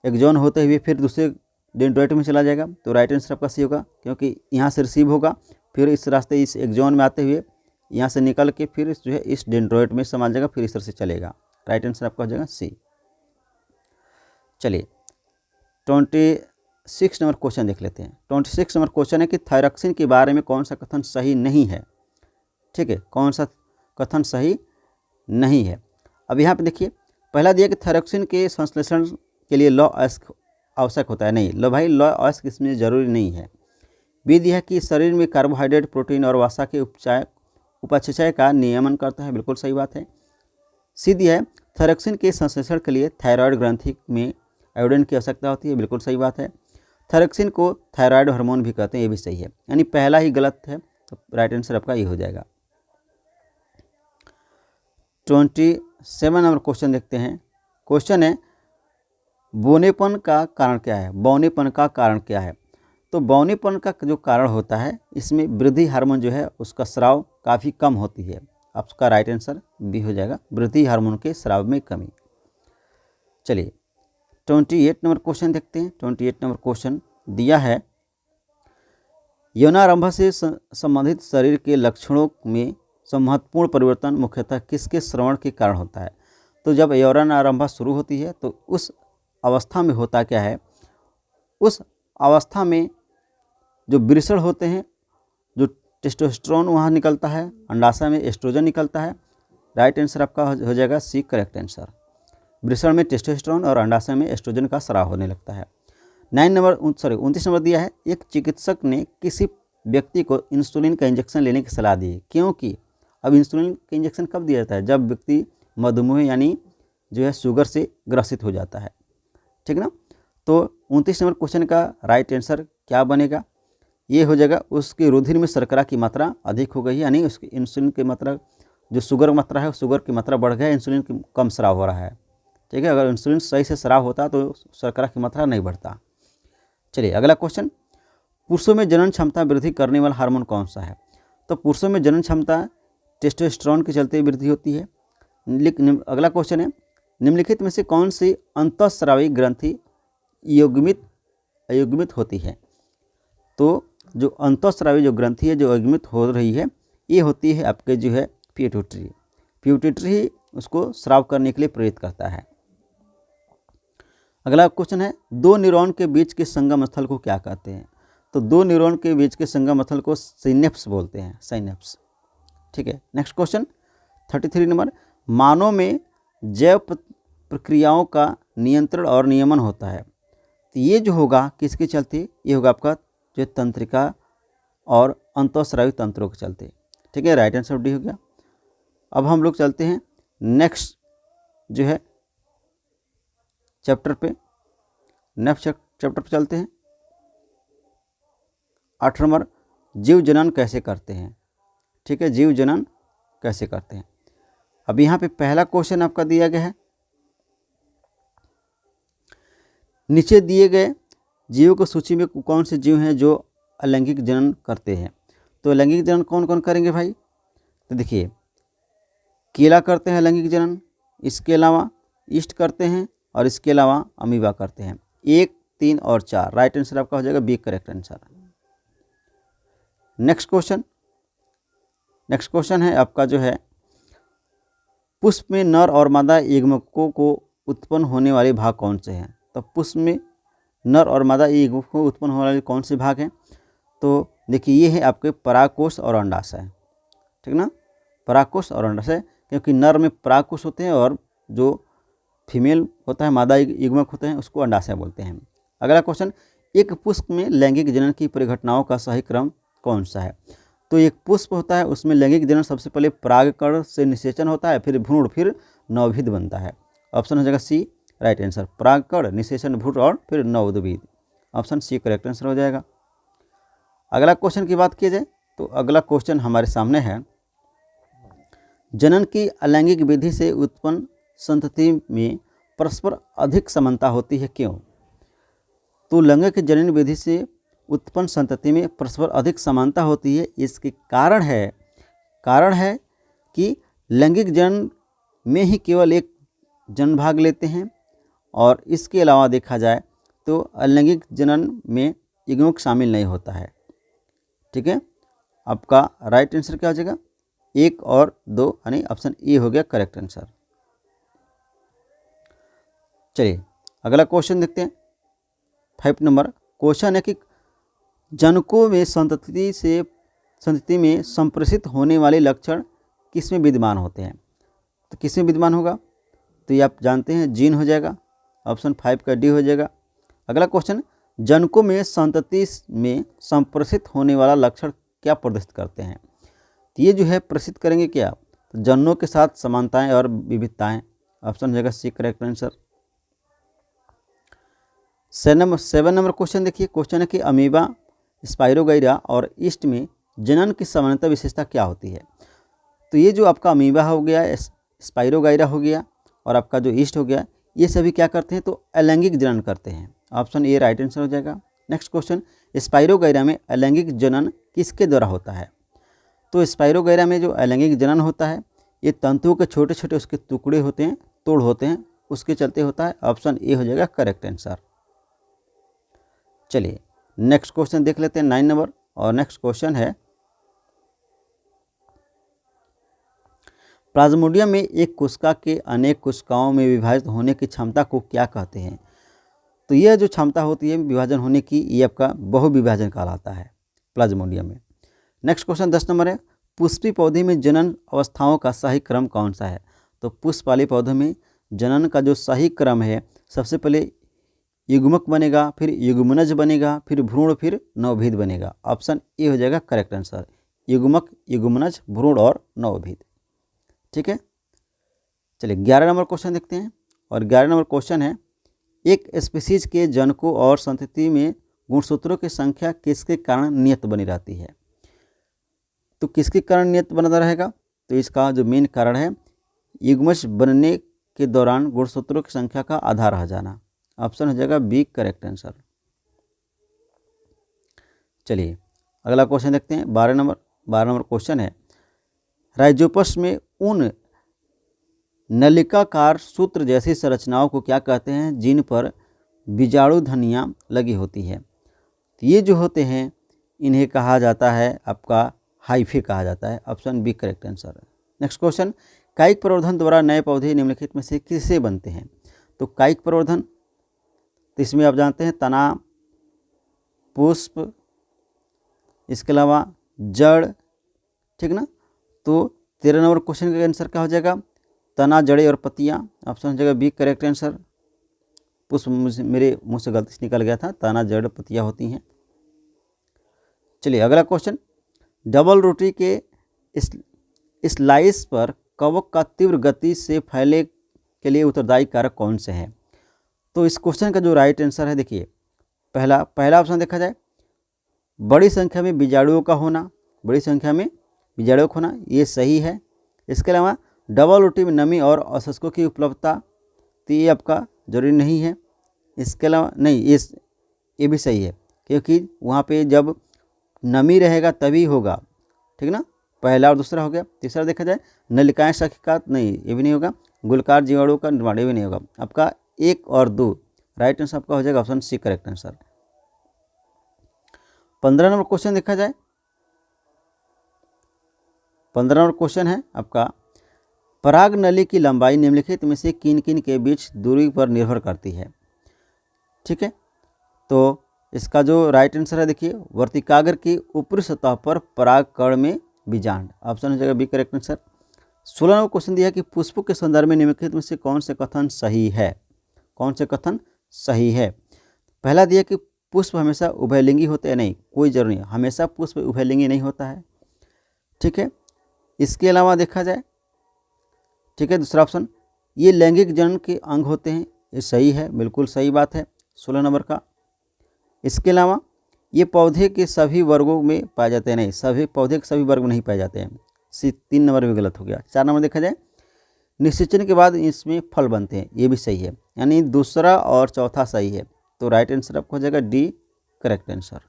एक्सॉन होते हुए फिर दूसरे डेंड्रॉइड में चला जाएगा, तो राइट आंसर आपका सी होगा, क्योंकि यहाँ से रिसीव होगा, फिर इस रास्ते इस एक्सॉन में आते हुए यहाँ से निकल के फिर जो है इस डेंड्रॉइड में समा जाएगा, फिर इस तरह से चलेगा। राइट आंसर आपका हो जाएगा सी। चलिए 26 नंबर क्वेश्चन देख लेते हैं। 26 नंबर क्वेश्चन है कि थायरॉक्सिन के बारे में कौन सा कथन सही नहीं है, ठीक है, कौन सा कथन सही नहीं है। अब यहाँ पे देखिए पहला दिया कि थायरॉक्सिन के संश्लेषण के लिए लौ अयस्क आवश्यक होता है, नहीं लो भाई, लौ अयस्क इसमें जरूरी नहीं है। बी दिया है कि शरीर में कार्बोहाइड्रेट, प्रोटीन और वसा के उपापचय का नियमन करता है, बिल्कुल सही बात है। सी दिया है थायरॉक्सिन के संश्लेषण के लिए थायराइड ग्रंथि में आयोडीन की आवश्यकता होती है, बिल्कुल सही बात है। थायरॉक्सिन को थायराइड हार्मोन भी कहते हैं, ये भी सही है, यानी पहला ही गलत है, तो राइट आंसर आपका ये हो जाएगा। 27 नंबर क्वेश्चन देखते हैं। क्वेश्चन है बौनेपन का कारण क्या है, बौनेपन का कारण क्या है। तो बौनेपन का जो कारण होता है इसमें वृद्धि हार्मोन जो है उसका स्राव काफ़ी कम होती है, आपका राइट आंसर बी हो जाएगा, वृद्धि हार्मोन के स्राव में कमी। चलिए 28 नंबर क्वेश्चन देखते हैं। 28 नंबर क्वेश्चन दिया है यौनारंभ से संबंधित शरीर के लक्षणों में महत्वपूर्ण परिवर्तन मुख्यतः किसके श्रवण के कारण होता है। तो जब यौनारंभ शुरू होती है तो उस अवस्था में होता क्या है, उस अवस्था में जो वृषण होते हैं, जो टेस्टोस्टेरोन वहाँ निकलता है, अंडाशय में एस्ट्रोजन निकलता है। राइट आंसर आपका हो जाएगा सी करेक्ट आंसर। वृषण में टेस्टोस्टेरोन और अंडाशय में एस्ट्रोजन का स्राव होने लगता है। 29 नंबर दिया है एक चिकित्सक ने किसी व्यक्ति को इंसुलिन का इंजेक्शन लेने की सलाह दी, क्योंकि अब इंसुलिन का इंजेक्शन कब दिया जाता है, जब व्यक्ति मधुमेह यानी जो है शुगर से ग्रसित हो जाता है, ठीक ना। तो 29 नंबर क्वेश्चन का राइट आंसर क्या बनेगा, ये हो जाएगा उसके रुधिर में शर्करा की मात्रा अधिक हो गई है, यानी उसकी इंसुलिन की मात्रा, जो शुगर मात्रा है शुगर की मात्रा बढ़ गया है, इंसुलिन की कम स्राव हो रहा है, ठीक है। अगर इंसुलिन सही से स्राव होता तो शर्करा की मात्रा नहीं बढ़ता। चलिए अगला क्वेश्चन, पुरुषों में जनन क्षमता वृद्धि करने वाला हार्मोन कौन सा है। तो पुरुषों में जनन क्षमता टेस्टोस्टेरोन के चलते वृद्धि होती है। लेकिन अगला क्वेश्चन है निम्नलिखित में से कौन सी अंतःस्रावी ग्रंथि अयुग्मित होती है। तो जो अंतःस्रावी जो ग्रंथि है जो अयुग्मित हो रही है ये होती है आपके जो है पिट्यूटरी ही उसको स्राव करने के लिए प्रेरित करता है। अगला क्वेश्चन है दो न्यूरॉन के बीच के संगम स्थल को क्या कहते हैं। तो दो न्यूरॉन के बीच के संगम स्थल को सिनेप्स बोलते हैं, सिनेप्स, ठीक है। नेक्स्ट क्वेश्चन 33 नंबर, मानव में जैव प्रक्रियाओं का नियंत्रण और नियमन होता है, तो ये जो होगा किसके चलते, ये होगा आपका जो तंत्रिका और अंतःस्रावी तंत्रों के चलते, ठीक है। राइट आंसर डी हो गया। अब हम लोग चलते हैं नेक्स्ट जो है चैप्टर पे, नेक्स्ट चैप्टर पे चलते हैं। 8 नंबर, जीव जनन कैसे करते हैं, ठीक है, जीव जनन कैसे करते हैं। अब यहाँ पे पहला क्वेश्चन आपका दिया गया है, नीचे दिए गए जीवों की सूची में कौन से जीव हैं जो अलैंगिक जनन करते हैं। तो अलैंगिक जनन कौन कौन करेंगे भाई, तो देखिए केला करते हैं अलैंगिक जनन, इसके अलावा ईस्ट करते हैं और इसके अलावा अमीबा करते हैं। 1, 3 और 4 राइट आंसर आपका हो जाएगा B correct answer. Next question है आपका जो है पुष्प में नर और मादा युग्मकों को उत्पन्न होने वाले भाग कौन से हैं। तो पुष्प में नर और मादा युग्मकों को उत्पन्न होने वाले कौन से भाग हैं। तो देखिए ये है आपके परागकोश और अंडाशय, ठीक ना, परागकोश और अंडाशय, क्योंकि नर में परागकोश होते हैं और जो फीमेल होता है मादा युग्मक होते हैं उसको अंडाशय बोलते हैं। अगला क्वेश्चन, एक पुष्प में लैंगिक जनन की परिघटनाओं का सही क्रम कौन सा है। तो एक पुष्प होता है, उसमें लैंगिक जनन सबसे पहले परागकण से निषेचन होता है, फिर भ्रूण, फिर नवोद्भिद बनता है। ऑप्शन हो जाएगा सी राइट आंसर, परागकण, निषेचन, भ्रूण और फिर नवोद्भिद। ऑप्शन सी करेक्ट आंसर हो जाएगा। अगला क्वेश्चन की बात की जाए तो अगला क्वेश्चन हमारे सामने है, जनन की अलैंगिक विधि से उत्पन्न संतति में परस्पर अधिक समानता होती है, क्यों? तो लैंगिक जनन विधि से उत्पन्न संतति में परस्पर अधिक समानता होती है, इसके कारण है कि लैंगिक जनन में ही केवल एक जन भाग लेते हैं, और इसके अलावा देखा जाए तो अलैंगिक जनन में युग्मक शामिल नहीं होता है। ठीक है, आपका राइट आंसर क्या हो जाएगा? 1 और 2, यानी ऑप्शन ए हो गया करेक्ट आंसर। चलिए अगला क्वेश्चन देखते हैं। 5 नंबर क्वेश्चन है कि जनकों में संतति में संप्रेषित होने वाले लक्षण किस में विद्यमान होते हैं? तो किस में विद्यमान होगा? तो ये आप जानते हैं, जीन हो जाएगा। ऑप्शन 5 का डी हो जाएगा। अगला क्वेश्चन, जनकों में संतति में संप्रेषित होने वाला लक्षण क्या प्रदर्शित करते हैं? तो ये जो है प्रदर्शित करेंगे क्या? तो जनों के साथ समानताएं और विविधताएं। ऑप्शन हो जाएगा C correct answer. 7 number question देखिए। क्वेश्चन है कि अमीबा, स्पाइरोगाइरा और ईस्ट में जनन की सामान्यतः विशेषता क्या होती है? तो ये जो आपका अमीबा हो गया, स्पाइरोगाइरा हो गया और आपका जो ईस्ट हो गया, ये सभी क्या करते हैं? तो अलैंगिक जनन करते हैं। ऑप्शन ए राइट आंसर हो जाएगा। नेक्स्ट क्वेश्चन, स्पाइरोगाइरा में अलैंगिक जनन किसके द्वारा होता है? तो स्पाइरोगाइरा में जो अलैंगिक जनन होता है, ये तंतुओं के छोटे छोटे उसके टुकड़े होते हैं, तोड़ होते हैं, उसके चलते होता है। ऑप्शन ए हो जाएगा करेक्ट आंसर। चलिए नेक्स्ट क्वेश्चन देख लेते हैं 9 नंबर। और नेक्स्ट क्वेश्चन है, प्लाज्मोडियम में एक कोशिका के अनेक कोशिकाओं में विभाजित होने की क्षमता को क्या कहते हैं? तो यह जो क्षमता होती है विभाजन होने की, ये आपका बहुविभाजन कहलाता है प्लाज्मोडियम में। नेक्स्ट क्वेश्चन 10 नंबर है, पुष्पी पौधे में जनन अवस्थाओं का सही क्रम कौन सा है? तो पुष्प वाले पौधों में जनन का जो सही क्रम है, सबसे पहले युग्मक बनेगा, फिर युग्मनज बनेगा, फिर भ्रूण, फिर नवोद्भिद बनेगा। ऑप्शन ए हो जाएगा करेक्ट आंसर, युग्मक, युग्मनज, भ्रूण और नवोद्भिद। ठीक है, चलिए 11 नंबर क्वेश्चन देखते हैं। और 11 नंबर क्वेश्चन है, एक स्पीसीज के जनकों और संतति में गुणसूत्रों की संख्या किसके कारण नियत बनी रहती है? तो किसके कारण नियत बना रहेगा? तो इसका जो मेन कारण है, युग्मज बनने के दौरान गुणसूत्रों की संख्या का आधा रह जाना। ऑप्शन हो जाएगा बी करेक्ट आंसर। चलिए अगला क्वेश्चन देखते हैं। 12 नंबर क्वेश्चन है, राइजोपस में उन नलिकाकार सूत्र जैसी संरचनाओं को क्या कहते हैं जिन पर बीजाणु धनियाँ लगी होती है? तो ये जो होते हैं, इन्हें कहा जाता है आपका हाइफे कहा जाता है। Option B correct answer. Next question, कायिक प्रवर्धन द्वारा नए पौधे निम्नलिखित में से किससे बनते हैं? तो कायिक प्रवर्धन, तो इसमें आप जानते हैं तना, पुष्प, इसके अलावा जड़। ठीक ना, तो 13 नंबर क्वेश्चन का आंसर क्या हो जाएगा? तना, जड़ें और पत्तियां। ऑप्शन हो जाएगा बी करेक्ट आंसर। पुष्प मेरे मुंह से गलती से निकल गया था, तना, जड़, पत्तियां होती हैं। चलिए अगला क्वेश्चन, डबल रोटी के स्लाइस पर कवक का तीव्र गति से फैले के लिए उत्तरदायी कारक कौन से हैं? तो इस क्वेश्चन का जो राइट आंसर है, देखिए पहला ऑप्शन देखा जाए, बड़ी संख्या में बीजाणुओं का होना, बड़ी संख्या में बीजाणुओं का होना, ये सही है। इसके अलावा डबल रोटी में नमी और अवशोषकों की उपलब्धता, तो ये आपका जरूरी नहीं है। इसके अलावा नहीं, ये भी सही है, क्योंकि वहाँ पे जब नमी रहेगा तभी होगा। ठीक ना, पहला और दूसरा हो गया। तीसरा देखा जाए, नलिकाएं शाखिका, नहीं ये भी नहीं होगा। गुलकार जीवाणुओं का निर्माण, ये भी नहीं होगा। आपका 1 और 2 राइट आंसर आपका हो जाएगा option C correct answer. 15 number question देखा जाए। 15 नंबर क्वेश्चन है आपका, पराग नली की लंबाई निम्नलिखित में से किन किन के बीच दूरी पर निर्भर करती है? ठीक है, तो इसका जो राइट आंसर है, देखिए वर्तिकाग्र की ऊपरी सतह पर परागकण में बीजांड। ऑप्शन हो जाएगा B correct answer. 16 number question दिया कि पुष्पों के संदर्भ में निम्नलिखित में से कौन से कथन सही है? कौन से कथन सही है? पहला दिया कि पुष्प हमेशा उभयलिंगी होते हैं, नहीं, कोई जरूरी नहीं, हमेशा पुष्प उभयलिंगी नहीं होता है। ठीक है। इसके अलावा देखा जाए, ठीक है, दूसरा ऑप्शन, ये लैंगिक जनन के अंग होते हैं, ये सही है, बिल्कुल सही बात है, 16 नंबर का। इसके अलावा ये पौधे के सभी वर्गों में पाए जाते हैं, नहीं, सभी पौधे के सभी वर्ग में नहीं पाए जाते हैं, 3 नंबर भी गलत हो गया। 4 नंबर देखा जाए, निषेचन के बाद इसमें फल बनते हैं, ये भी सही है, यानी दूसरा और चौथा सही है। तो राइट आंसर आपको हो जाएगा D, correct answer.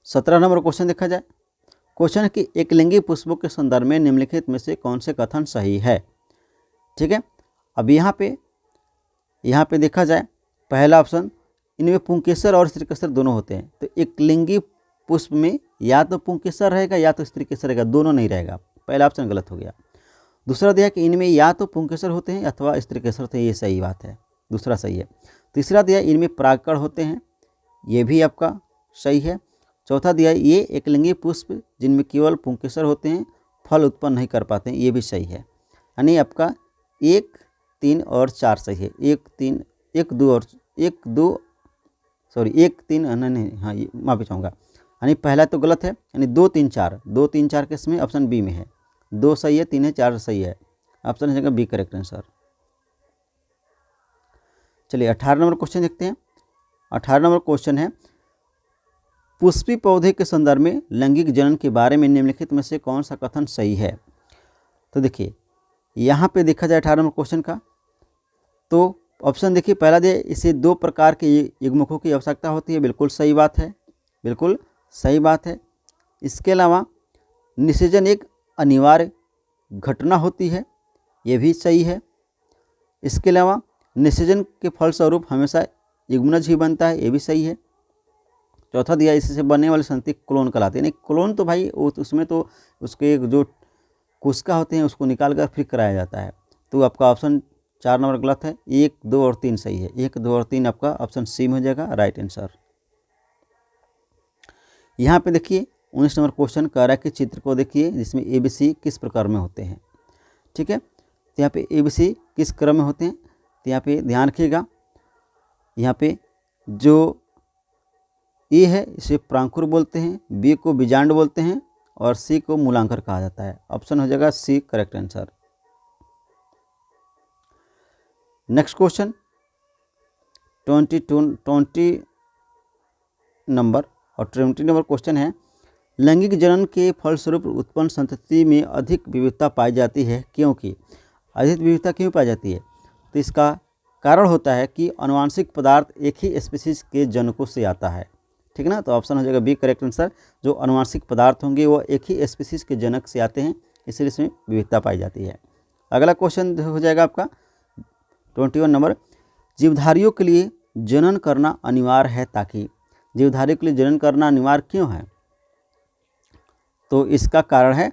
17 number question देखा जाए, क्वेश्चन है कि एक लिंगी पुष्पों के संदर्भ में निम्नलिखित में से कौन से कथन सही है। ठीक है, अब यहाँ पे देखा जाए, पहला ऑप्शन, इनमें पुंकेसर और स्त्रीकेसर दोनों होते हैं। तो एक लिंगी पुष्प में या तो पुंकेसर रहेगा या तो स्त्रीकेसर रहेगा, दोनों नहीं रहेगा, पहला ऑप्शन गलत हो गया। दूसरा दिया कि इनमें या तो पुंकेसर होते हैं अथवा स्त्रीकेसर होते हैं, ये सही बात है, दूसरा सही है। तीसरा दिया इनमें परागकण होते हैं, ये भी आपका सही है। चौथा दिया ये एक लिंगी पुष्प जिनमें केवल पुंकेसर होते हैं, फल उत्पन्न नहीं कर पाते हैं, ये भी सही है। यानी आपका 1, 3 और 4 सही है। 1, 3, 1, 2 और 1, 2 सॉरी 1, 3 नहीं, हाँ, ये माफ़ी चाहूँगा, यानी पहला तो गलत है, यानी 2, 3, 4, 2, 3, 4 किस में, ऑप्शन बी में है। 2 सही है, 3 है, 4 सही है, ऑप्शन है बी, करेक्ट आंसर। चलिए 18 नंबर क्वेश्चन देखते हैं। 18 नंबर क्वेश्चन है, पुष्पी पौधे के संदर्भ में लैंगिक जनन के बारे में निम्नलिखित में से कौन सा कथन सही है। तो देखिए यहाँ पे देखा जाए 18 नंबर क्वेश्चन का, तो ऑप्शन देखिए, पहला दिया इसे 2 प्रकार के युग्मकों की आवश्यकता होती है, बिल्कुल सही बात है, बिल्कुल सही बात है। इसके अलावा निषेचन एक अनिवार्य घटना होती है, ये भी सही है। इसके अलावा निषेचन के फलस्वरूप हमेशा युग्मनज ही बनता है, ये भी सही है। चौथा दिया इससे बनने वाली संतति क्लोन कहलाती है। नहीं, क्लोन तो भाई उसमें तो उसके जो कोशिका होते हैं उसको निकाल कर फिर कराया जाता है। तो आपका ऑप्शन 4 नंबर गलत है, 1, 2 और 3 सही है। 1, 2 और 3 आपका ऑप्शन सी में हो जाएगा, राइट आंसर। यहाँ पे देखिए 19 नंबर क्वेश्चन कह रहा है कि चित्र को देखिए जिसमें ABC किस प्रकार में होते हैं। ठीक है, तो यहाँ पे ABC किस क्रम में होते हैं, तो यहाँ पे ध्यान रखिएगा, यहाँ पे जो ए है इसे प्रांकुर बोलते हैं, बी को बीजांड बोलते हैं और सी को मूलांकर कहा जाता है। ऑप्शन हो जाएगा C, correct answer. Next question 20 number और 20 नंबर क्वेश्चन है, लैंगिक जनन के फलस्वरूप उत्पन्न संतति में अधिक विविधता पाई जाती है, क्योंकि अधिक विविधता क्यों पाई जाती है। तो इसका कारण होता है कि आनुवंशिक पदार्थ एक ही स्पीशीज के जनकों से आता है। ठीक ना, तो ऑप्शन हो जाएगा बी, करेक्ट आंसर। जो आनुवंशिक पदार्थ होंगे वो एक ही स्पीशीज के जनक से आते हैं, इसलिए इसमें विविधता पाई जाती है। अगला क्वेश्चन हो जाएगा आपका 21 नंबर, जीवधारियों के लिए जनन करना अनिवार्य है, ताकि जीवधारियों के लिए जनन करना अनिवार्य क्यों है। तो इसका कारण है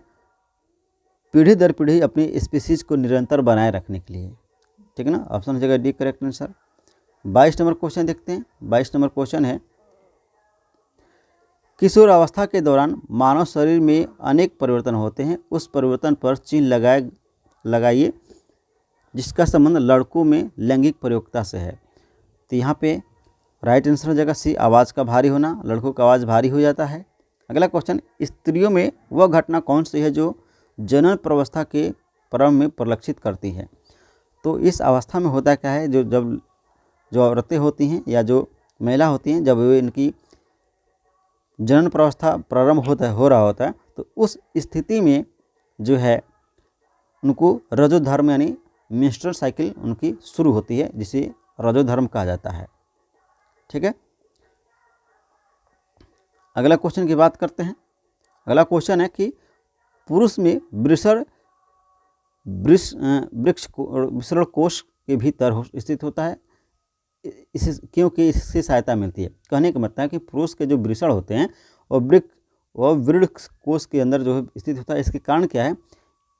पीढ़ी दर पीढ़ी अपनी स्पीशीज को निरंतर बनाए रखने के लिए। ठीक है ना, ऑप्शन हो जाएगा D, correct answer. 22 number question देखते हैं। 22 नंबर क्वेश्चन है, किशोर अवस्था के दौरान मानव शरीर में अनेक परिवर्तन होते हैं, उस परिवर्तन पर चिन्ह लगाइए जिसका संबंध लड़कों में लैंगिक प्रयोक्ता से है। तो यहाँ पे राइट आंसर हो जाएगा सी, आवाज़ का भारी होना, लड़कों का आवाज़ भारी हो जाता है। अगला क्वेश्चन, स्त्रियों में वह घटना कौन सी है जो जनन प्रवस्था के प्रारंभ में परिलक्षित करती है। तो इस अवस्था में होता क्या है, जो औरतें होती हैं या जो महिला होती हैं, जब वे इनकी जनन प्रवस्था प्रारंभ हो रहा होता है, तो उस स्थिति में जो है उनको रजोधर्म यानी मेंस्ट्रुअल साइकिल उनकी शुरू होती है, जिसे रजोधर्म कहा जाता है। ठीक है, अगला क्वेश्चन की बात करते हैं। अगला क्वेश्चन है कि पुरुष में वृषण कोश के भीतर स्थित होता है, क्योंकि इससे सहायता मिलती है। कहने का मतलब है कि पुरुष के जो वृषण होते हैं वह वृक्ष कोश के अंदर जो स्थित होता है। इसके कारण क्या है,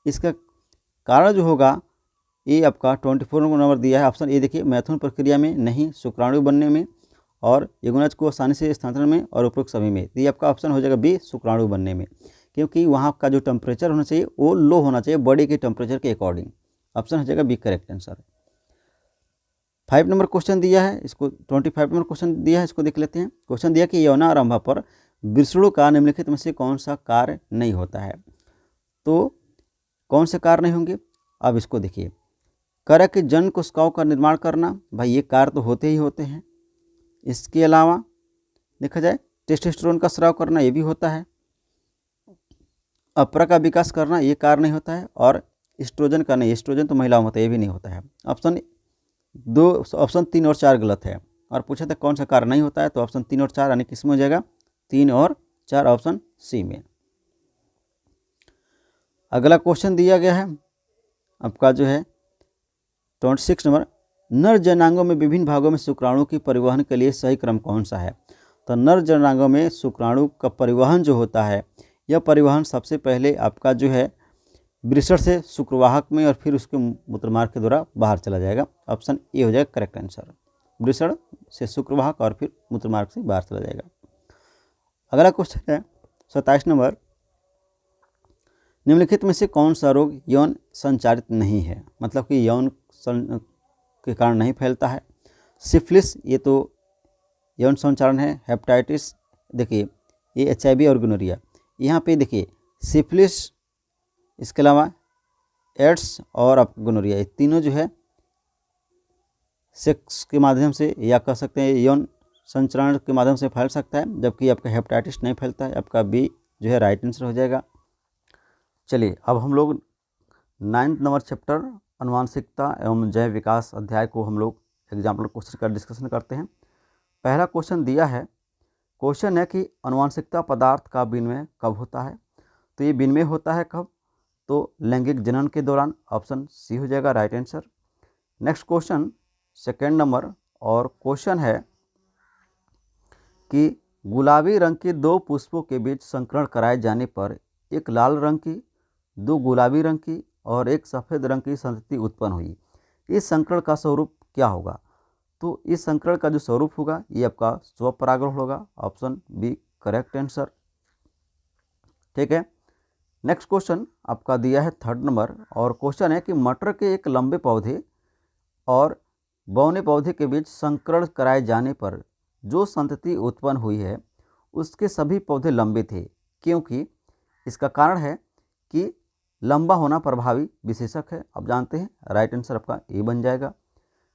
इसका कारण जो होगा ये आपका 24 नंबर दिया है, ऑप्शन ए देखिए, मैथुन प्रक्रिया में नहीं, शुक्राणु बनने में और युग्मनज को आसानी से स्थानांतरण में और उपरोक्त सभी में। तो ये आपका ऑप्शन हो जाएगा बी, शुक्राणु बनने में, क्योंकि वहाँ का जो टेम्परेचर होना चाहिए वो लो होना चाहिए बॉडी के टेम्परेचर के अकॉर्डिंग। ऑप्शन हो जाएगा B, correct answer. 5 number question दिया है, इसको 25 नंबर क्वेश्चन दिया है, इसको देख लेते हैं। क्वेश्चन दिया कि यौनारंभ पर वृषणों का निम्नलिखित में से कौन सा कार्य नहीं होता है? तो कौन से कार्य नहीं होंगे? अब इसको देखिए, करक के जन कोशिकाओं का निर्माण करना, भाई ये कार्य तो होते ही होते हैं। इसके अलावा देखा जाए टेस्टोस्टेरोन का स्राव करना, ये भी होता है। अपरा का विकास करना, ये कार्य नहीं होता है। और एस्ट्रोजन का नहीं, एस्ट्रोजन तो महिलाओं में होता है, ये भी नहीं होता है। ऑप्शन 3 और 4 गलत है। और पूछा था कौन सा कार्य नहीं होता है, तो ऑप्शन 3 और 4 यानी किस में हो जाएगा? 3 और 4 ऑप्शन सी में। अगला क्वेश्चन दिया गया है आपका जो है 26 नंबर, नर जननांगों में विभिन्न भागों में शुक्राणु की परिवहन के लिए सही क्रम कौन सा है? तो नर जननांगों में शुक्राणु का परिवहन जो होता है, यह परिवहन सबसे पहले आपका जो है वृषण से शुक्रवाहक में और फिर उसके मूत्रमार्ग के द्वारा बाहर चला जाएगा। ऑप्शन ए हो जाएगा करेक्ट आंसर। वृषण से शुक्रवाहक और फिर मूत्रमार्ग से बाहर चला जाएगा। अगला क्वेश्चन है 27 नंबर, निम्नलिखित में से कौन सा रोग यौन संचारित नहीं है? मतलब कि यौन के कारण नहीं फैलता है। सिफिलिस, ये तो यौन संचारण है। हेपेटाइटिस, देखिए ये HIV और गोनोरिया। यहाँ पे देखिए सिफिलिस, इसके अलावा एड्स और आपका गोनोरिया, ये तीनों जो है सेक्स के माध्यम से या कह सकते हैं यौन संचरण के माध्यम से फैल सकता है, जबकि आपका हेपेटाइटिस नहीं फैलता है। आपका बी जो है राइट आंसर हो जाएगा। चलिए अब हम लोग 9th नंबर चैप्टर अनुवांशिकता एवं जैव विकास अध्याय को हम लोग एग्जाम्पल क्वेश्चन का डिस्कशन करते हैं। पहला क्वेश्चन दिया है, क्वेश्चन है कि अनुवांशिकता पदार्थ का विनिमय कब होता है? तो ये विनिमय होता है कब? तो लैंगिक जनन के दौरान। ऑप्शन सी हो जाएगा right answer. Next question 2nd number, और क्वेश्चन है कि गुलाबी रंग के 2 पुष्पों के बीच संकरण कराए जाने पर एक लाल रंग की, 2 गुलाबी रंग की और एक सफ़ेद रंग की संतति उत्पन्न हुई। इस संकरण का स्वरूप क्या होगा? तो इस संकरण का जो स्वरूप होगा ये आपका स्वपरागण होगा। Option B correct answer. ठीक है। नेक्स्ट क्वेश्चन आपका दिया है 3rd नंबर, और क्वेश्चन है कि मटर के एक लंबे पौधे और बौने पौधे के बीच संकरण कराए जाने पर जो संतति उत्पन्न हुई है उसके सभी पौधे लंबे थे, क्योंकि इसका कारण है कि लंबा होना प्रभावी विशेषक है। अब जानते हैं, राइट आंसर आपका ए बन जाएगा।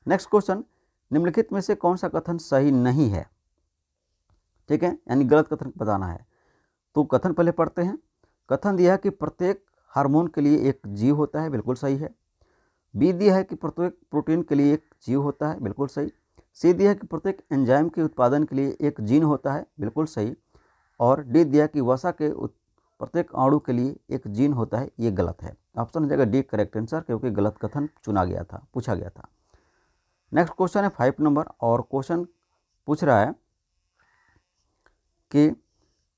नेक्स्ट क्वेश्चन, निम्नलिखित में से कौन सा कथन सही नहीं है? ठीक है, यानी गलत कथन बताना है। तो कथन पहले पढ़ते हैं। कथन दिया है कि प्रत्येक हार्मोन के लिए एक जीव होता है, बिल्कुल सही है। बी दिया है कि प्रत्येक प्रोटीन के लिए एक जीव होता है, बिल्कुल सही। सी दिया है कि प्रत्येक एंजाइम के उत्पादन के लिए एक जीन होता है, बिल्कुल सही। और डी दिया है कि वसा के प्रत्येक अणु के लिए एक जीन होता है, ये गलत है। ऑप्शन हो जाएगा डी करेक्ट आंसर, क्योंकि गलत कथन चुना गया था, पूछा गया था। नेक्स्ट क्वेश्चन है 5 नंबर, और क्वेश्चन पूछ रहा है कि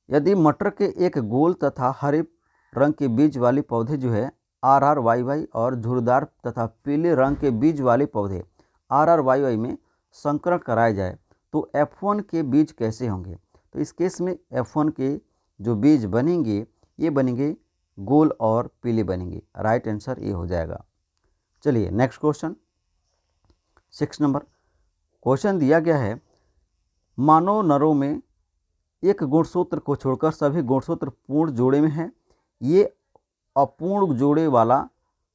यदि मटर के एक गोल तथा हरे रंग के बीज वाले पौधे जो है RRYY और झुर्रीदार तथा पीले रंग के बीज वाले पौधे RRYY में संकरण कराए जाए तो F1 के बीज कैसे होंगे? तो इस केस में F1 के जो बीज बनेंगे ये बनेंगे गोल और पीले बनेंगे। राइट आंसर ये हो जाएगा। चलिए नेक्स्ट क्वेश्चन 6 नंबर, क्वेश्चन दिया गया है, मानव नरों में एक गुणसूत्र को छोड़कर सभी गुणसूत्र पूर्ण जोड़े में है। ये अपूर्ण जोड़े वाला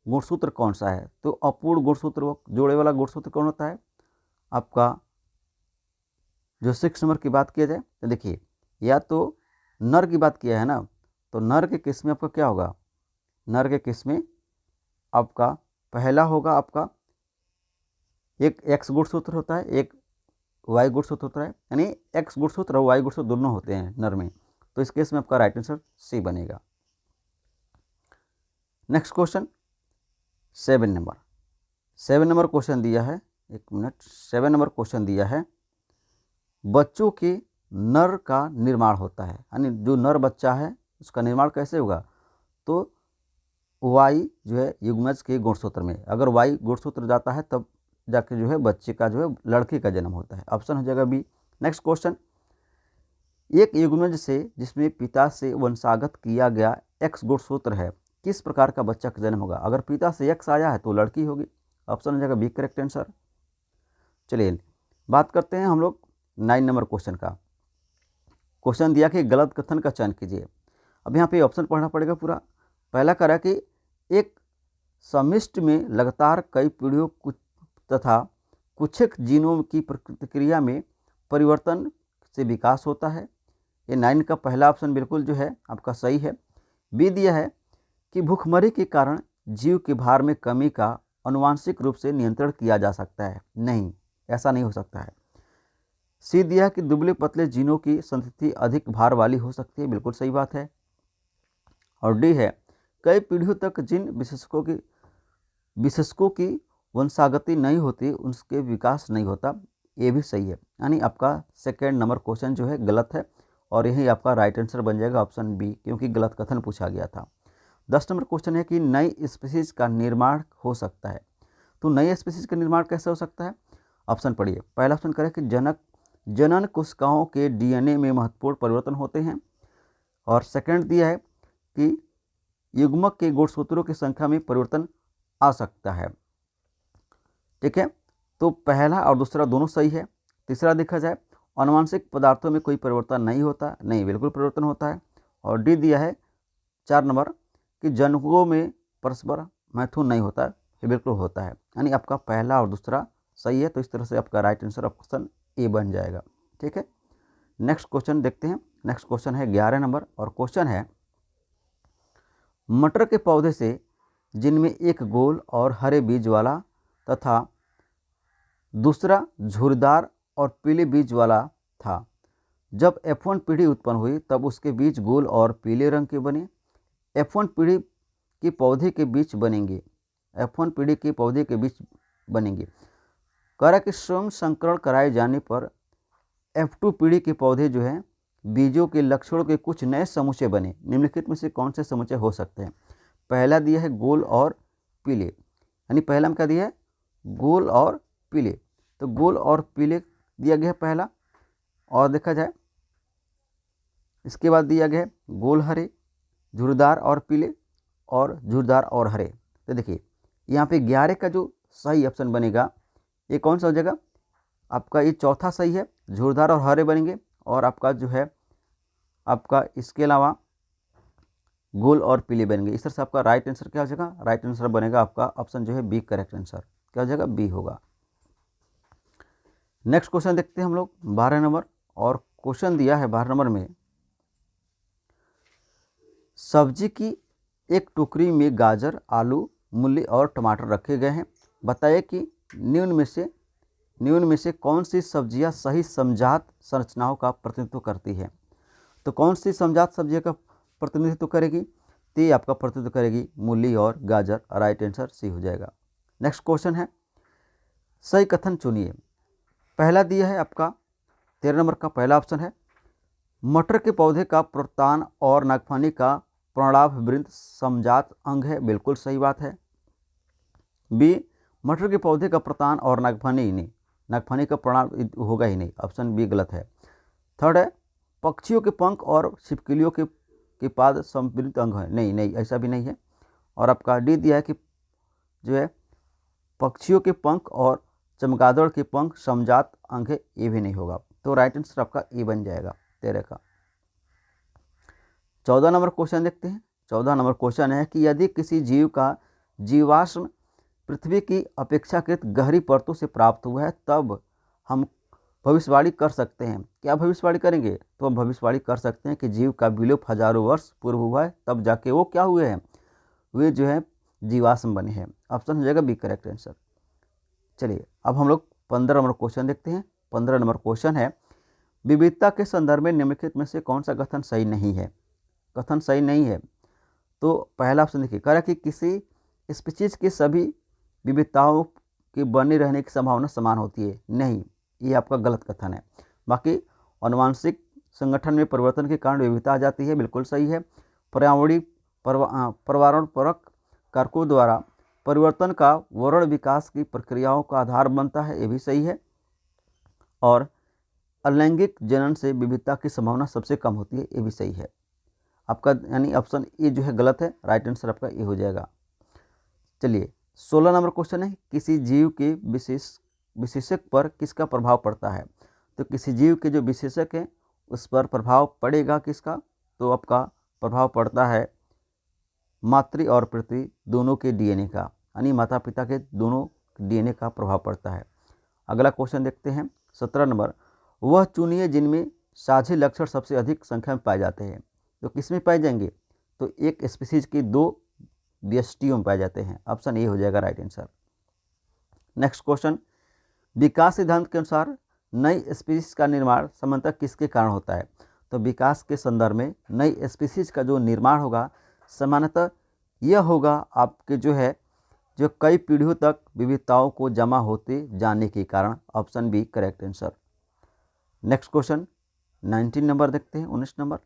गुणसूत्र कौन सा है? तो अपूर्ण गुणसूत्र जोड़े वाला गुणसूत्र कौन होता है? आपका जो 6 नंबर की बात किया जाए तो देखिए, या तो नर की बात किया है ना, तो नर के केस में आपका क्या होगा? नर के केस में आपका पहला होगा आपका एक X गुणसूत्र होता है, एक Y गुणसूत्र होता है, यानी X गुणसूत्र और Y गुणसूत्र दोनों होते हैं नर में। तो इस केस में आपका राइट आंसर सी बनेगा। Next question 7 number. 7 number question दिया है, 1 मिनट, 7 नंबर क्वेश्चन दिया है, बच्चों के नर का निर्माण होता है, यानी जो नर बच्चा है उसका निर्माण कैसे होगा? तो Y जो है युग्मज के गुणसूत्र में, अगर Y गुणसूत्र जाता है तब जाके जो है बच्चे का जो है लड़के का जन्म होता है। ऑप्शन हो जाएगा बी। नेक्स्ट क्वेश्चन, एक युग्मज से जिसमें पिता से वंशागत किया गया X गुणसूत्र है, किस प्रकार का बच्चा का जन्म होगा? अगर पिता से X आया है तो लड़की होगी। ऑप्शन हो जाएगा बी करेक्ट आंसर। चलिए बात करते हैं हम लोग 9 नंबर क्वेश्चन का। क्वेश्चन दिया कि गलत कथन का चयन कीजिए। अब यहाँ पे ऑप्शन पढ़ना पड़ेगा पूरा। पहला कह रहा है कि एक समिष्टि में लगातार कई पीढ़ियों तथा कुछ एक जीनों की प्रतिक्रिया में परिवर्तन से विकास होता है। ये 9 का पहला ऑप्शन बिल्कुल जो है आपका सही है। बी दिया है कि भूखमरी के कारण जीव के भार में कमी का आनुवांशिक रूप से नियंत्रण किया जा सकता है। नहीं, ऐसा नहीं हो सकता है। सी दिया है कि दुबले पतले जीनों की संतति अधिक भार वाली हो सकती है। बिल्कुल सही बात है। और डी है कई पीढ़ियों तक जिन विशेषकों की वंशागति नहीं होती उनके विकास नहीं होता। ये भी सही है। यानी आपका सेकेंड नंबर क्वेश्चन जो है गलत है और यही आपका राइट आंसर बन जाएगा ऑप्शन बी, क्योंकि गलत कथन पूछा गया था। 10 नंबर क्वेश्चन है कि नई स्पीसीज का निर्माण हो सकता है। तो नई स्पीसीज का निर्माण कैसे हो सकता है? ऑप्शन पढ़िए। पहला ऑप्शन करें कि जनन कोशिकाओं के डीएनए में महत्वपूर्ण परिवर्तन होते हैं। और सेकंड दिया है कि युग्मक के गुणसूत्रों की संख्या में परिवर्तन आ सकता है। ठीक है, तो पहला और दूसरा दोनों सही है। तीसरा देखा जाए आनुवांशिक पदार्थों में कोई परिवर्तन नहीं होता। नहीं, बिल्कुल परिवर्तन होता है। और डी दिया है 4 नंबर कि जनुओं में परस्पर मैथुन नहीं होता। ये बिल्कुल होता है। यानी आपका पहला और दूसरा सही है। तो इस तरह से आपका राइट आंसर ऑप्शन ए बन जाएगा। ठीक है, नेक्स्ट क्वेश्चन देखते हैं। नेक्स्ट क्वेश्चन है 11 नंबर और क्वेश्चन है मटर के पौधे से जिनमें एक गोल और हरे बीज वाला तथा दूसरा झुर्रीदार और पीले बीज वाला था, जब F1 पीढ़ी उत्पन्न हुई तब उसके बीज गोल और पीले रंग के बने। F1 पीढ़ी के पौधे के बीच बनेंगे। F1 पीढ़ी के पौधे के बीच बनेंगे। कह रहा कि स्वयं संकरण कराए जाने पर F2 पीढ़ी के पौधे जो हैं बीजों के लक्षणों के कुछ नए समुच्चय बने। निम्नलिखित में से कौन से समुच्चय हो सकते हैं? पहला दिया है गोल और पीले। यानी पहला में क्या दिया है? गोल और पीले। तो गोल और पीले दिया गया है पहला। और देखा जाए इसके बाद दिया गया है गोल हरे, झुर्रीदार और पीले और झुर्रीदार और हरे। तो देखिए यहाँ पे 11 का जो सही ऑप्शन बनेगा ये कौन सा हो जाएगा? आपका ये चौथा सही है। झुर्रीदार और हरे बनेंगे। और आपका जो है आपका इसके अलावा गोल और पीले बनेंगे। इस तरह से आपका राइट आंसर क्या हो जाएगा? राइट आंसर बनेगा आपका ऑप्शन जो है बी करेक्ट आंसर। क्या हो जाएगा? बी होगा। नेक्स्ट क्वेश्चन देखते हैं हम लोग 12 नंबर और क्वेश्चन दिया है 12 नंबर में सब्जी की एक टोकरी में गाजर, आलू, मूली और टमाटर रखे गए हैं। बताइए कि निम्न में से कौन सी सब्जियां सही समजात संरचनाओं का प्रतिनिधित्व करती है? तो कौन सी समजात सब्जियों का प्रतिनिधित्व करेगी? तो ये आपका प्रतिनिधित्व करेगी मूली और गाजर। राइट आंसर सी हो जाएगा। नेक्स्ट क्वेश्चन है सही कथन चुनिए। पहला दिया है आपका 13 नंबर का पहला ऑप्शन है मटर के पौधे का प्रतान और नागफनी का प्रणलाभ वृंत समजात अंग है। बिल्कुल सही बात है। बी मटर के पौधे का प्रतान और नागफनी का प्रणलाभ होगा ही नहीं। ऑप्शन बी गलत है। थर्ड है पक्षियों के पंख और छिपकलियों के पाद संवृत अंग है। नहीं, ऐसा भी नहीं है। और आपका डी दिया है कि जो है पक्षियों के पंख और चमगादड़ के पंख समजात अंग है। ये भी नहीं होगा। तो राइट आंसर आपका ए बन जाएगा 13 का। 14 नंबर क्वेश्चन देखते हैं। 14 नंबर क्वेश्चन है कि यदि किसी जीव का जीवाश्म पृथ्वी की अपेक्षाकृत गहरी परतों से प्राप्त हुआ है तब हम भविष्यवाणी कर सकते हैं। क्या भविष्यवाणी करेंगे? तो हम भविष्यवाणी कर सकते हैं कि जीव का विलोप हजारों वर्ष पूर्व हुआ है, तब जाके वो क्या हुए हैं? वे जो है जीवाश्म बने हैं। ऑप्शन हो जाएगा बी करेक्ट आंसर। चलिए अब हम लोग 15 नंबर क्वेश्चन देखते हैं। 15 नंबर क्वेश्चन है विविधता के संदर्भ में निम्नलिखित में से कौन सा कथन सही नहीं है? कथन सही नहीं है तो पहला ऑप्शन देखिए कह रहा कि किसी स्पीशीज की सभी विविधताओं के बने रहने की संभावना समान होती है। नहीं, ये आपका गलत कथन है। बाकी आनुवांशिक संगठन में परिवर्तन के कारण विविधता आ जाती है। बिल्कुल सही है। पर्यावरण परक कारकों द्वारा परिवर्तन का वर्ण विकास की प्रक्रियाओं का आधार बनता है। ये भी सही है। और अलैंगिक जनन से विविधता की संभावना सबसे कम होती है। ये भी सही है आपका। यानी ऑप्शन ए जो है गलत है। राइट आंसर आपका ए हो जाएगा। चलिए 16 नंबर क्वेश्चन है किसी जीव के विशेषक पर किसका प्रभाव पड़ता है? तो किसी जीव के जो विशेषक हैं उस पर प्रभाव पड़ेगा किसका, तो आपका प्रभाव पड़ता है मातृ और पितृ दोनों के डीएनए का, यानी माता पिता के दोनों डीएनए का प्रभाव पड़ता है। अगला क्वेश्चन देखते हैं 17 नंबर, वह चुनिए जिनमें साझे लक्षण सबसे अधिक संख्या में पाए जाते हैं। तो किस में पाए जाएंगे, तो एक स्पीसीज की 2 व्यष्टियों में पाए जाते हैं। ऑप्शन ए हो जाएगा राइट आंसर। नेक्स्ट क्वेश्चन, विकास सिद्धांत के अनुसार नई स्पीसीज का निर्माण सामान्यतः किसके कारण होता है। तो विकास के संदर्भ में नई स्पीसीज का जो निर्माण होगा सामान्यतः यह होगा आपके जो कई पीढ़ियों तक विविधताओं को जमा होते जाने के कारण। Option B correct answer. Next question 19 number देखते हैं, 19 नंबर,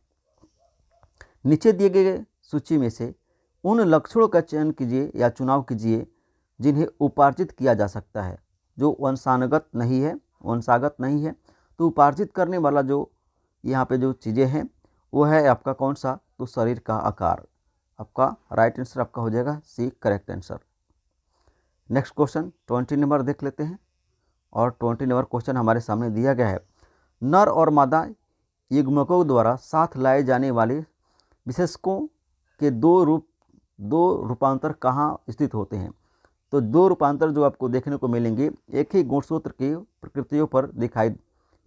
नीचे दिए गए सूची में से उन लक्षणों का चयन कीजिए या चुनाव कीजिए जिन्हें उपार्जित किया जा सकता है, जो वंशागत नहीं है। तो उपार्जित करने वाला जो यहाँ पे जो चीज़ें हैं वो है आपका कौन सा, तो शरीर का आकार। आपका राइट आंसर आपका हो जाएगा C correct answer. Next question 20 number देख लेते हैं, और 20 नंबर क्वेश्चन हमारे सामने दिया गया है, नर और मादा युग्मकों द्वारा साथ लाए जाने वाले विशेषकों के दो रूपांतर कहाँ स्थित होते हैं। तो 2 रूपांतर जो आपको देखने को मिलेंगे एक ही गुणसूत्र की प्रकृतियों पर दिखाई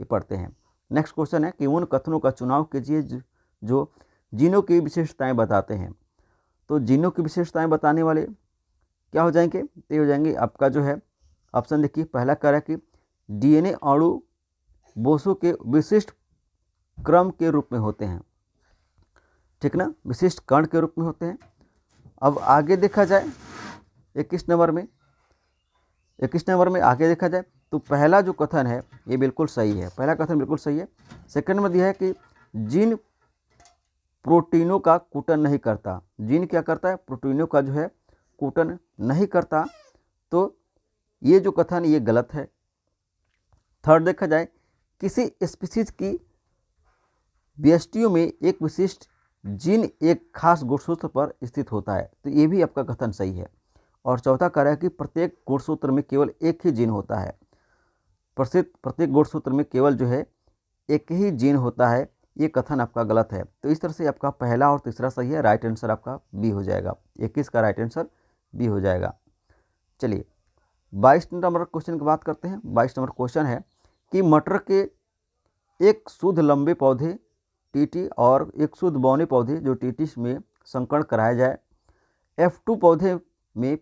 पड़ते हैं। नेक्स्ट क्वेश्चन है कि उन कथनों का चुनाव कीजिए जो जीनों की विशेषताएं बताते हैं। तो जीनों की विशेषताएं बताने वाले क्या हो जाएंगे, तो हो जाएंगे आपका जो है ऑप्शन देखिए, पहला कह रहा है कि डीएनए अणु बोसों के विशिष्ट क्रम के रूप में होते हैं, ठीक ना, विशिष्ट कण के रूप में होते हैं। अब आगे देखा जाए 21 नंबर में आगे देखा जाए तो पहला जो कथन है ये बिल्कुल सही है, पहला कथन बिल्कुल सही है। सेकंड में दिया है कि जीन प्रोटीनों का कुटन नहीं करता। जीन क्या करता है, प्रोटीनों का जो है कुटन नहीं करता, तो ये जो कथन ये गलत है। थर्ड देखा जाए किसी स्पीसीज की व्यष्टियों में एक विशिष्ट जीन एक खास गुणसूत्र पर स्थित होता है, तो ये भी आपका कथन सही है। और चौथा कह रहा है कि प्रत्येक गुणसूत्र में केवल एक ही जीन होता है, प्रत्येक गुणसूत्र में केवल जो है एक ही जीन होता है, ये कथन आपका गलत है। तो इस तरह से आपका पहला और तीसरा सही है, राइट आंसर आपका बी हो जाएगा। 21 का राइट आंसर बी हो जाएगा। चलिए 22 नंबर क्वेश्चन की बात करते हैं। 22 नंबर क्वेश्चन है कि मटर के एक शुद्ध लंबे पौधे टीटी और एक शुद्ध बौने पौधे जो टीटी में संकरण कराया जाए, F2 पौधे में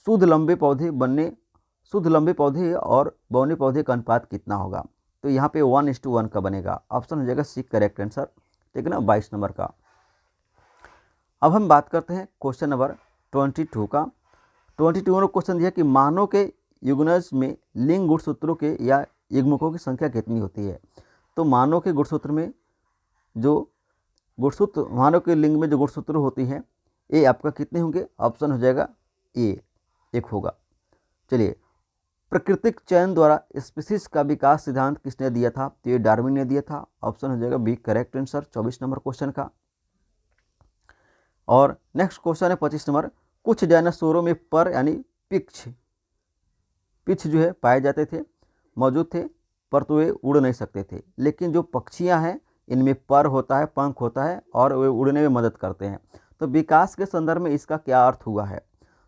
शुद्ध लंबे पौधे और बौने पौधे का अनुपात कितना होगा। तो यहाँ पे 1:1 का बनेगा। ऑप्शन हो जाएगा सी करेक्ट आंसर, ठीक है ना, 22 नंबर का। अब हम बात करते हैं क्वेश्चन नंबर 22 का। 22 नंबर क्वेश्चन दिया कि मानव के युग्मज में लिंग गुणसूत्रों के या युग्मकों की संख्या कितनी होती है। तो मानव के लिंग में जो गुणसूत्र होती हैं ये आपका कितने होंगे, ऑप्शन हो जाएगा ए, 1 होगा। चलिए, प्राकृतिक चयन द्वारा स्पीसीज का विकास सिद्धांत किसने दिया था, तो ये डार्विन ने दिया था। ऑप्शन हो जाएगा B correct answer 24 number question का। और नेक्स्ट क्वेश्चन है 25 नंबर, कुछ डायनासोरों में पर यानी पिछ जो है पाए जाते थे, मौजूद थे, पर तो वे उड़ नहीं सकते थे। लेकिन जो पक्षियां हैं इनमें पर होता है, पंख होता है और वे उड़ने में मदद करते हैं। तो विकास के संदर्भ में इसका क्या अर्थ हुआ है,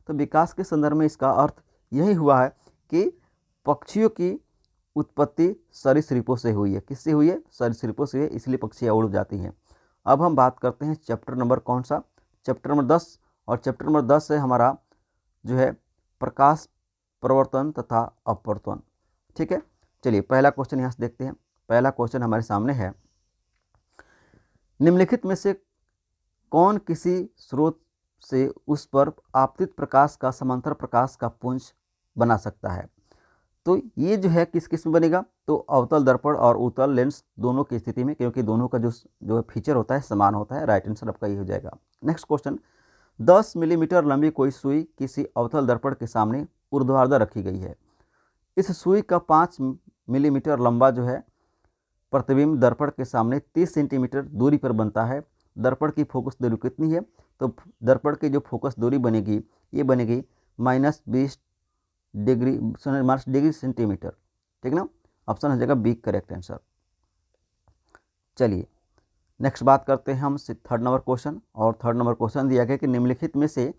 तो विकास के संदर्भ में इसका अर्थ यही हुआ है कि पक्षियों की उत्पत्ति सरीसृपों से हुई है। किससे हुई है, सरीसृपों से, इसलिए पक्षियाँ उड़ जाती हैं। अब हम बात करते हैं चैप्टर नंबर कौन सा, चैप्टर नंबर 10। और चैप्टर नंबर 10 है हमारा जो है प्रकाश प्रवर्तन तथा अपवर्तन, ठीक है। चलिए पहला क्वेश्चन यहाँ से देखते हैं। पहला क्वेश्चन हमारे सामने है, निम्नलिखित में से कौन किसी स्रोत से उस पर आपतित प्रकाश का समांतर प्रकाश का पुंज बना सकता है। तो ये जो है किस किस में बनेगा, तो अवतल दर्पण और उत्तल लेंस दोनों की स्थिति में, क्योंकि दोनों का जो फीचर होता है समान होता है। राइट आंसर आपका ये हो जाएगा। नेक्स्ट क्वेश्चन, 10 मिलीमीटर लंबी कोई सुई किसी अवतल दर्पण के सामने ऊर्ध्वाधर रखी गई है। इस सुई का 5 मिलीमीटर लंबा जो है प्रतिबिंब दर्पण के सामने 30 सेंटीमीटर दूरी पर बनता है। दर्पण की फोकस दूरी कितनी है, तो दर्पण की जो फोकस दूरी बनेगी ये बनेगी -20 डिग्री सेंटीमीटर, ठीक ना। ऑप्शन हो जाएगा बी करेक्ट आंसर। चलिए नेक्स्ट बात करते हैं हम थर्ड नंबर क्वेश्चन। और थर्ड नंबर क्वेश्चन दिया गया कि निम्नलिखित में से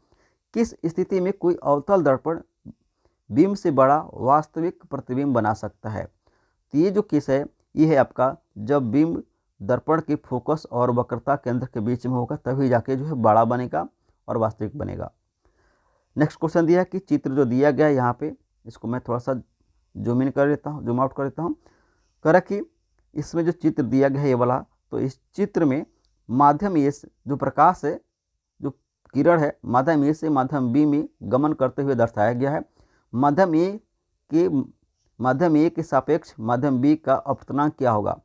किस स्थिति में कोई अवतल दर्पण बिंब से बड़ा वास्तविक प्रतिबिंब बना सकता है। तो ये जो केस है ये है आपका जब बिंब दर्पण के फोकस और वक्रता केंद्र के बीच में होगा तभी जाके जो है बड़ा बनेगा और वास्तविक बनेगा। नेक्स्ट क्वेश्चन दिया है कि चित्र जो दिया गया है यहाँ पे, इसको मैं थोड़ा सा जूम इन कर लेता हूँ, जूम आउट कर लेता हूँ। कह रहा कि इसमें जो चित्र दिया गया है ये वाला, तो इस चित्र में माध्यम ए से जो प्रकाश है, जो किरण है, माध्यम ए से माध्यम बी में गमन करते हुए दर्शाया गया है। माध्यम ए के सापेक्ष माध्यम बी का अपवर्तनांक क्या होगा।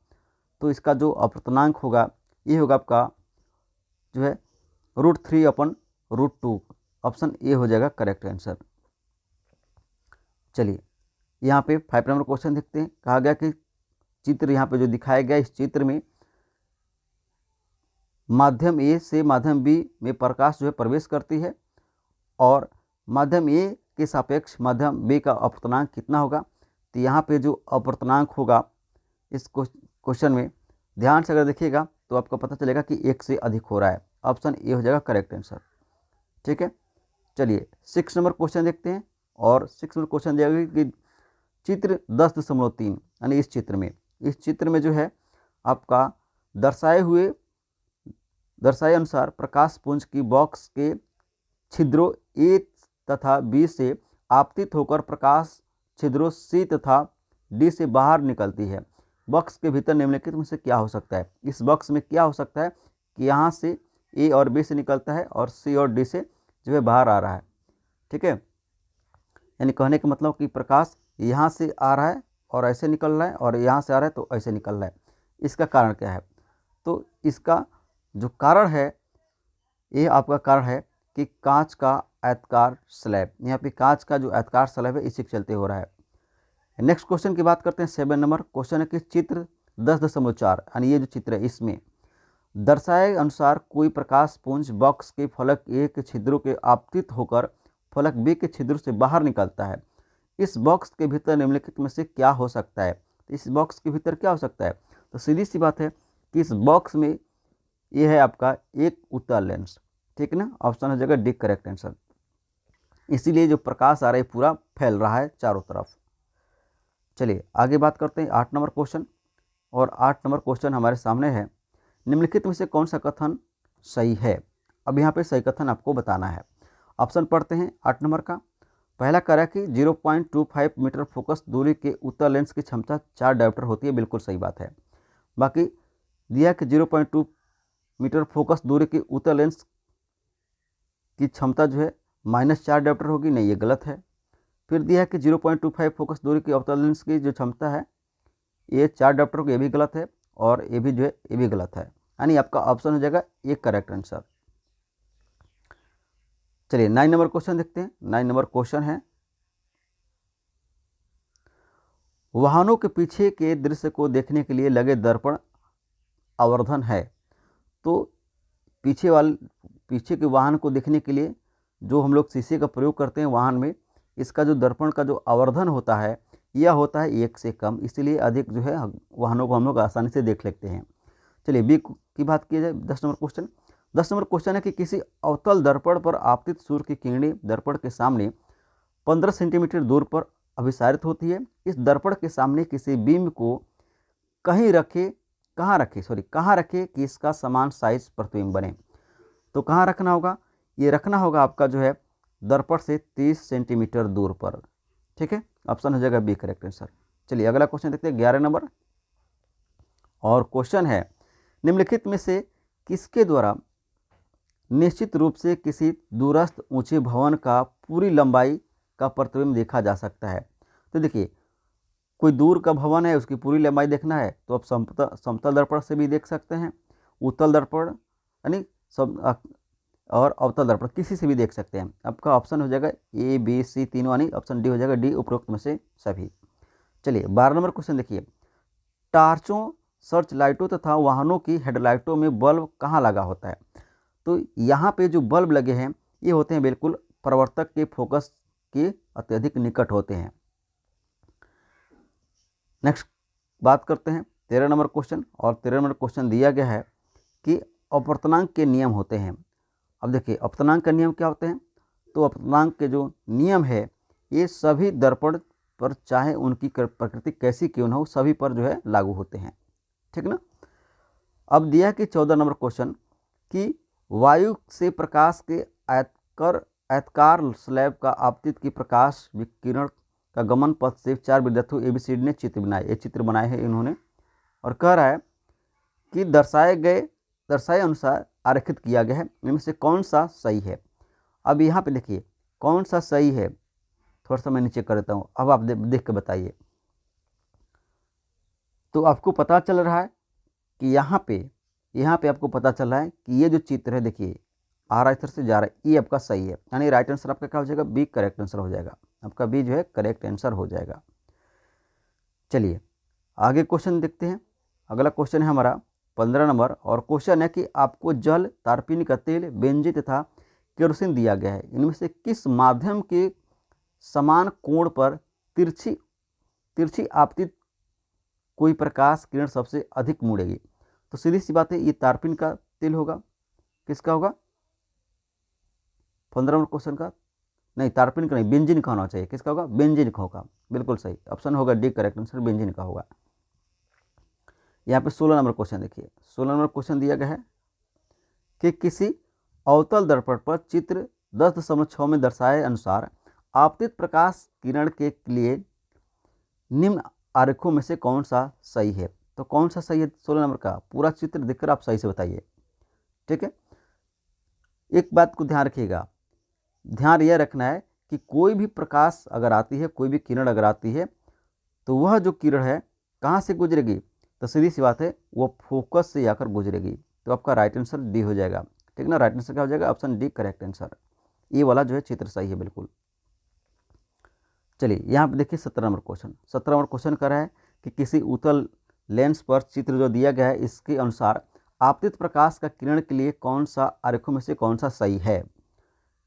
तो इसका जो अपवर्तनांक होगा ये होगा आपका जो है √3/√2। ऑप्शन ए हो जाएगा करेक्ट आंसर। चलिए यहाँ पे 5 नंबर क्वेश्चन देखते हैं। कहा गया कि चित्र यहाँ पे जो दिखाया गया इस चित्र में माध्यम ए से माध्यम बी में प्रकाश जो है प्रवेश करती है और माध्यम ए के सापेक्ष माध्यम बी का अपवर्तनांक कितना होगा। तो यहाँ पे जो अपवर्तनांक होगा इस क्वेश्चन में ध्यान से अगर देखिएगा तो आपको पता चलेगा कि 1 से अधिक हो रहा है। ऑप्शन ए हो जाएगा करेक्ट आंसर। ठीक है, चलिए 6 नंबर क्वेश्चन देखते हैं। और 6 नंबर क्वेश्चन दिया गया कि चित्र 10.3 यानी इस चित्र में जो है आपका दर्शाए अनुसार प्रकाश पुंज की बॉक्स के छिद्रों ए तथा बी से आपतित होकर प्रकाश छिद्रों सी तथा डी से बाहर निकलती है। बॉक्स के भीतर निम्नलिखित में से क्या हो सकता है। इस बॉक्स में क्या हो सकता है कि यहाँ से ए और बी से निकलता है और सी और डी से जो है बाहर आ रहा है। ठीक है, यानी कहने का मतलब कि प्रकाश यहाँ से आ रहा है और ऐसे निकल रहा है और यहाँ से आ रहा है तो ऐसे निकल रहा है। इसका कारण क्या है। तो इसका जो कारण है ये आपका कारण है कि कांच का आयताकार स्लैब, यहाँ पे कांच का जो आयताकार स्लैब है इसी के चलते हो रहा है। नेक्स्ट क्वेश्चन की बात करते हैं। 7 नंबर क्वेश्चन है कि चित्र 10.4 यानी ये जो चित्र है इसमें दर्शाए अनुसार कोई प्रकाश पुंज बॉक्स के फलक ए के छिद्रों के आपतित होकर फलक बी के छिद्र से बाहर निकलता है। इस बॉक्स के भीतर निम्नलिखित में से क्या हो सकता है। तो इस बॉक्स के भीतर क्या हो सकता है। तो सीधी सी बात है कि इस बॉक्स में ये है आपका एक उत्तल लेंस। ठीक है ना, ऑप्शन हो जाएगा डी करेक्ट आंसर। इसीलिए जो प्रकाश आ रहा है पूरा फैल रहा है चारों तरफ। चलिए आगे बात करते हैं 8 नंबर क्वेश्चन। और 8 नंबर क्वेश्चन हमारे सामने है, निम्नलिखित में से कौन सा कथन सही है। अब यहाँ पे सही कथन आपको बताना है। ऑप्शन पढ़ते हैं 8 नंबर का। पहला कह रहा है कि 0.25 मीटर फोकस दूरी के उत्तल लेंस की क्षमता 4 डायोप्टर होती है, बिल्कुल सही बात है। बाकी दिया कि 0.2 मीटर फोकस दूरी के उत्तल लेंस की क्षमता जो है -4 डायोप्टर होगी, नहीं ये गलत है। फिर दिया है कि 0.25 फोकस दूरी की अवतल लेंस की जो क्षमता है ये 4 डायोप्टर होगी, ये भी गलत है। और ये भी जो है ये भी गलत है, यानी आपका ऑप्शन हो जाएगा ये करेक्ट आंसर। चलिए 9 नंबर क्वेश्चन देखते हैं। 9 नंबर क्वेश्चन है, वाहनों के पीछे के दृश्य को देखने के लिए लगे दर्पण आवर्धन है। तो पीछे के वाहन को देखने के लिए जो हम लोग शीशे का प्रयोग करते हैं वाहन में, इसका जो दर्पण का जो आवर्धन होता है यह होता है 1 से कम, इसीलिए अधिक जो है वाहनों को हम लोग आसानी से देख लेते हैं। चलिए बी की बात की जाए। 10 नंबर क्वेश्चन। 10 नंबर क्वेश्चन है कि किसी अवतल दर्पण पर आपतित सूर्य की किरणें दर्पण के सामने 15 सेंटीमीटर दूर पर अभिसारित होती है। इस दर्पण के सामने किसी बिंब को कहाँ रखे कि इसका समान साइज प्रतिबिंब बने। तो कहाँ रखना होगा, ये रखना होगा आपका जो है दर्पण से 30 सेंटीमीटर दूर पर। ठीक है, ऑप्शन हो जाएगा बी करेक्ट आंसर। चलिए अगला क्वेश्चन देखते हैं 11 नंबर। और क्वेश्चन है, निम्नलिखित में से किसके द्वारा निश्चित रूप से किसी दूरस्थ ऊंचे भवन का पूरी लंबाई का प्रतिबिंब देखा जा सकता है। तो देखिए कोई दूर का भवन है उसकी पूरी लंबाई देखना है तो आप समतल दर्पण से भी देख सकते हैं, उत्तल दर्पण यानी सब और अवतल दर्पण किसी से भी देख सकते हैं। आपका ऑप्शन हो जाएगा ए बी सी तीनों, यानी ऑप्शन डी हो जाएगा डी उपरोक्त में से सभी। चलिए 12 नंबर क्वेश्चन देखिए, टार्चों सर्च लाइटों तथा वाहनों की हेडलाइटों में बल्ब कहाँ लगा होता है। तो यहाँ पे जो बल्ब लगे हैं ये होते हैं बिल्कुल प्रवर्तक के फोकस के अत्यधिक निकट होते हैं। नेक्स्ट बात करते हैं 13 नंबर क्वेश्चन, और 13 नंबर क्वेश्चन दिया गया है कि अपवर्तनांक के नियम होते हैं। अब देखिए अपवर्तनांक का नियम क्या होते हैं, तो अपवर्तनांक के जो नियम है ये सभी दर्पण पर चाहे उनकी प्रकृति कैसी क्यों न हो सभी पर जो है लागू होते हैं, ठीक ना। अब दिया कि 14 नंबर क्वेश्चन कि वायु से प्रकाश के आयताकार स्लैब का आपतित की प्रकाश विकिरण का गमन पथ से 4 विद्यार्थियों एबीसीडी ने चित्र बनाए, ये चित्र बनाए हैं इन्होंने, और कह रहा है कि दर्शाए अनुसार आरेखित किया गया है, इनमें से कौन सा सही है। अब यहाँ पे देखिए कौन सा सही है, थोड़ा सा मैं नीचे कर देता हूँ, अब आप देख के बताइए। तो आपको पता चल रहा है कि यहाँ पे आपको पता चल रहा है कि ये जो चित्र है देखिए आ रहा इधर से जा रहा है, ये आपका सही है, यानी राइट आंसर आपका क्या हो जाएगा, बी करेक्ट आंसर हो जाएगा, आपका बी जो है करेक्ट आंसर हो जाएगा। चलिए आगे क्वेश्चन देखते हैं। अगला क्वेश्चन है हमारा 15 नंबर, और क्वेश्चन है कि आपको जल, तारपीन का तेल, बेंजीन तथा केरोसिन दिया गया है, इनमें से किस माध्यम के समान कोण पर तिरछी आपतित कोई प्रकाश किरण सबसे अधिक मुड़ेगी। तो सीधी सी बात है ये तारपीन का तेल होगा, किसका होगा 15 नंबर क्वेश्चन का, नहीं तारपीन का नहीं, बेंजीन का होना चाहिए, किसका होगा, बेंजीन का होगा, बिल्कुल सही ऑप्शन होगा डी करेक्ट आंसर, बेंजीन का होगा। यहाँ पे 16 नंबर क्वेश्चन देखिए, 16 नंबर क्वेश्चन दिया गया है कि किसी अवतल दर्पण पर चित्र 10.6 में दर्शाए अनुसार आपतित प्रकाश किरण के लिए निम्न आरेखों में से कौन सा सही है। तो कौन सा सही है 16 नंबर का, पूरा चित्र देखकर आप सही से बताइए, ठीक है। एक बात को ध्यान रखिएगा, ध्यान यह रखना है कि कोई भी प्रकाश अगर आती है, कोई भी किरण अगर आती है, तो वह जो किरण है कहाँ से गुजरेगी, तो सीधी सी बात है वो फोकस से आकर गुजरेगी। तो आपका राइट आंसर डी हो जाएगा, ठीक ना, राइट आंसर क्या हो जाएगा, ऑप्शन डी करेक्ट आंसर, ये वाला जो है चित्र सही है बिल्कुल। चलिए यहाँ पे देखिए 17 नंबर क्वेश्चन, 17 नंबर क्वेश्चन कर रहा है कि किसी उत्तल लेंस पर चित्र जो दिया गया है इसके अनुसार आपतित प्रकाश का किरण के लिए कौन सा आरेखों में से कौन सा सही है,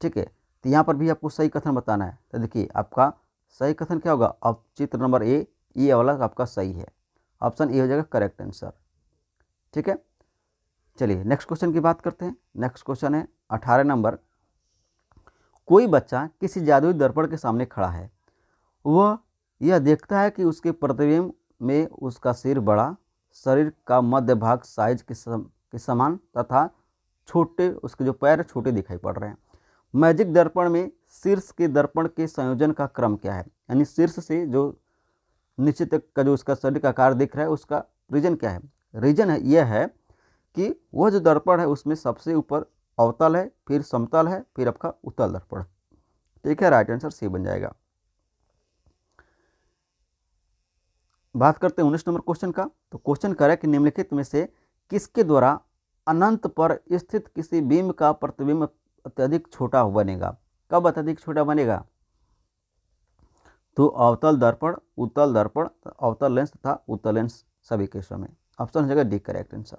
ठीक है। तो यहाँ पर भी आपको सही कथन बताना है, तो देखिए आपका सही कथन क्या होगा, अब चित्र नंबर ए, ये वाला आपका सही है, ऑप्शन ए हो जाएगा करेक्ट आंसर, ठीक है। चलिए नेक्स्ट क्वेश्चन की बात करते हैं। नेक्स्ट क्वेश्चन है 18 नंबर, कोई बच्चा किसी जादुई दर्पण के सामने खड़ा है, वह यह देखता है कि उसके प्रतिबिंब में उसका सिर बड़ा, शरीर का मध्य भाग साइज के समान तथा छोटे, उसके जो पैर छोटे दिखाई पड़ रहे हैं। मैजिक दर्पण में शीर्ष के दर्पण के संयोजन का क्रम क्या है, यानी शीर्ष से जो नीचे तक का जो उसका शरीर का आकार दिख रहा है उसका रीजन क्या है, रीजन है यह है कि वह जो दर्पण है उसमें सबसे ऊपर अवतल है, फिर समतल है, फिर आपका उत्तल दर्पण, ठीक है, राइट आंसर सी बन जाएगा। बात करते हैं 19 नंबर क्वेश्चन का। तो क्वेश्चन करें कि निम्नलिखित में से किसके द्वारा अनंत पर स्थित किसी बिंब का प्रतिबिंब अत्यधिक छोटा बनेगा, कब अत्यधिक छोटा बनेगा, तो अवतल दर्पण, उत्तल दर्पण, अवतल लेंस तथा उत्तल लेंस सभी केसों में, ऑप्शन हो जाएगा डी करेक्ट आंसर।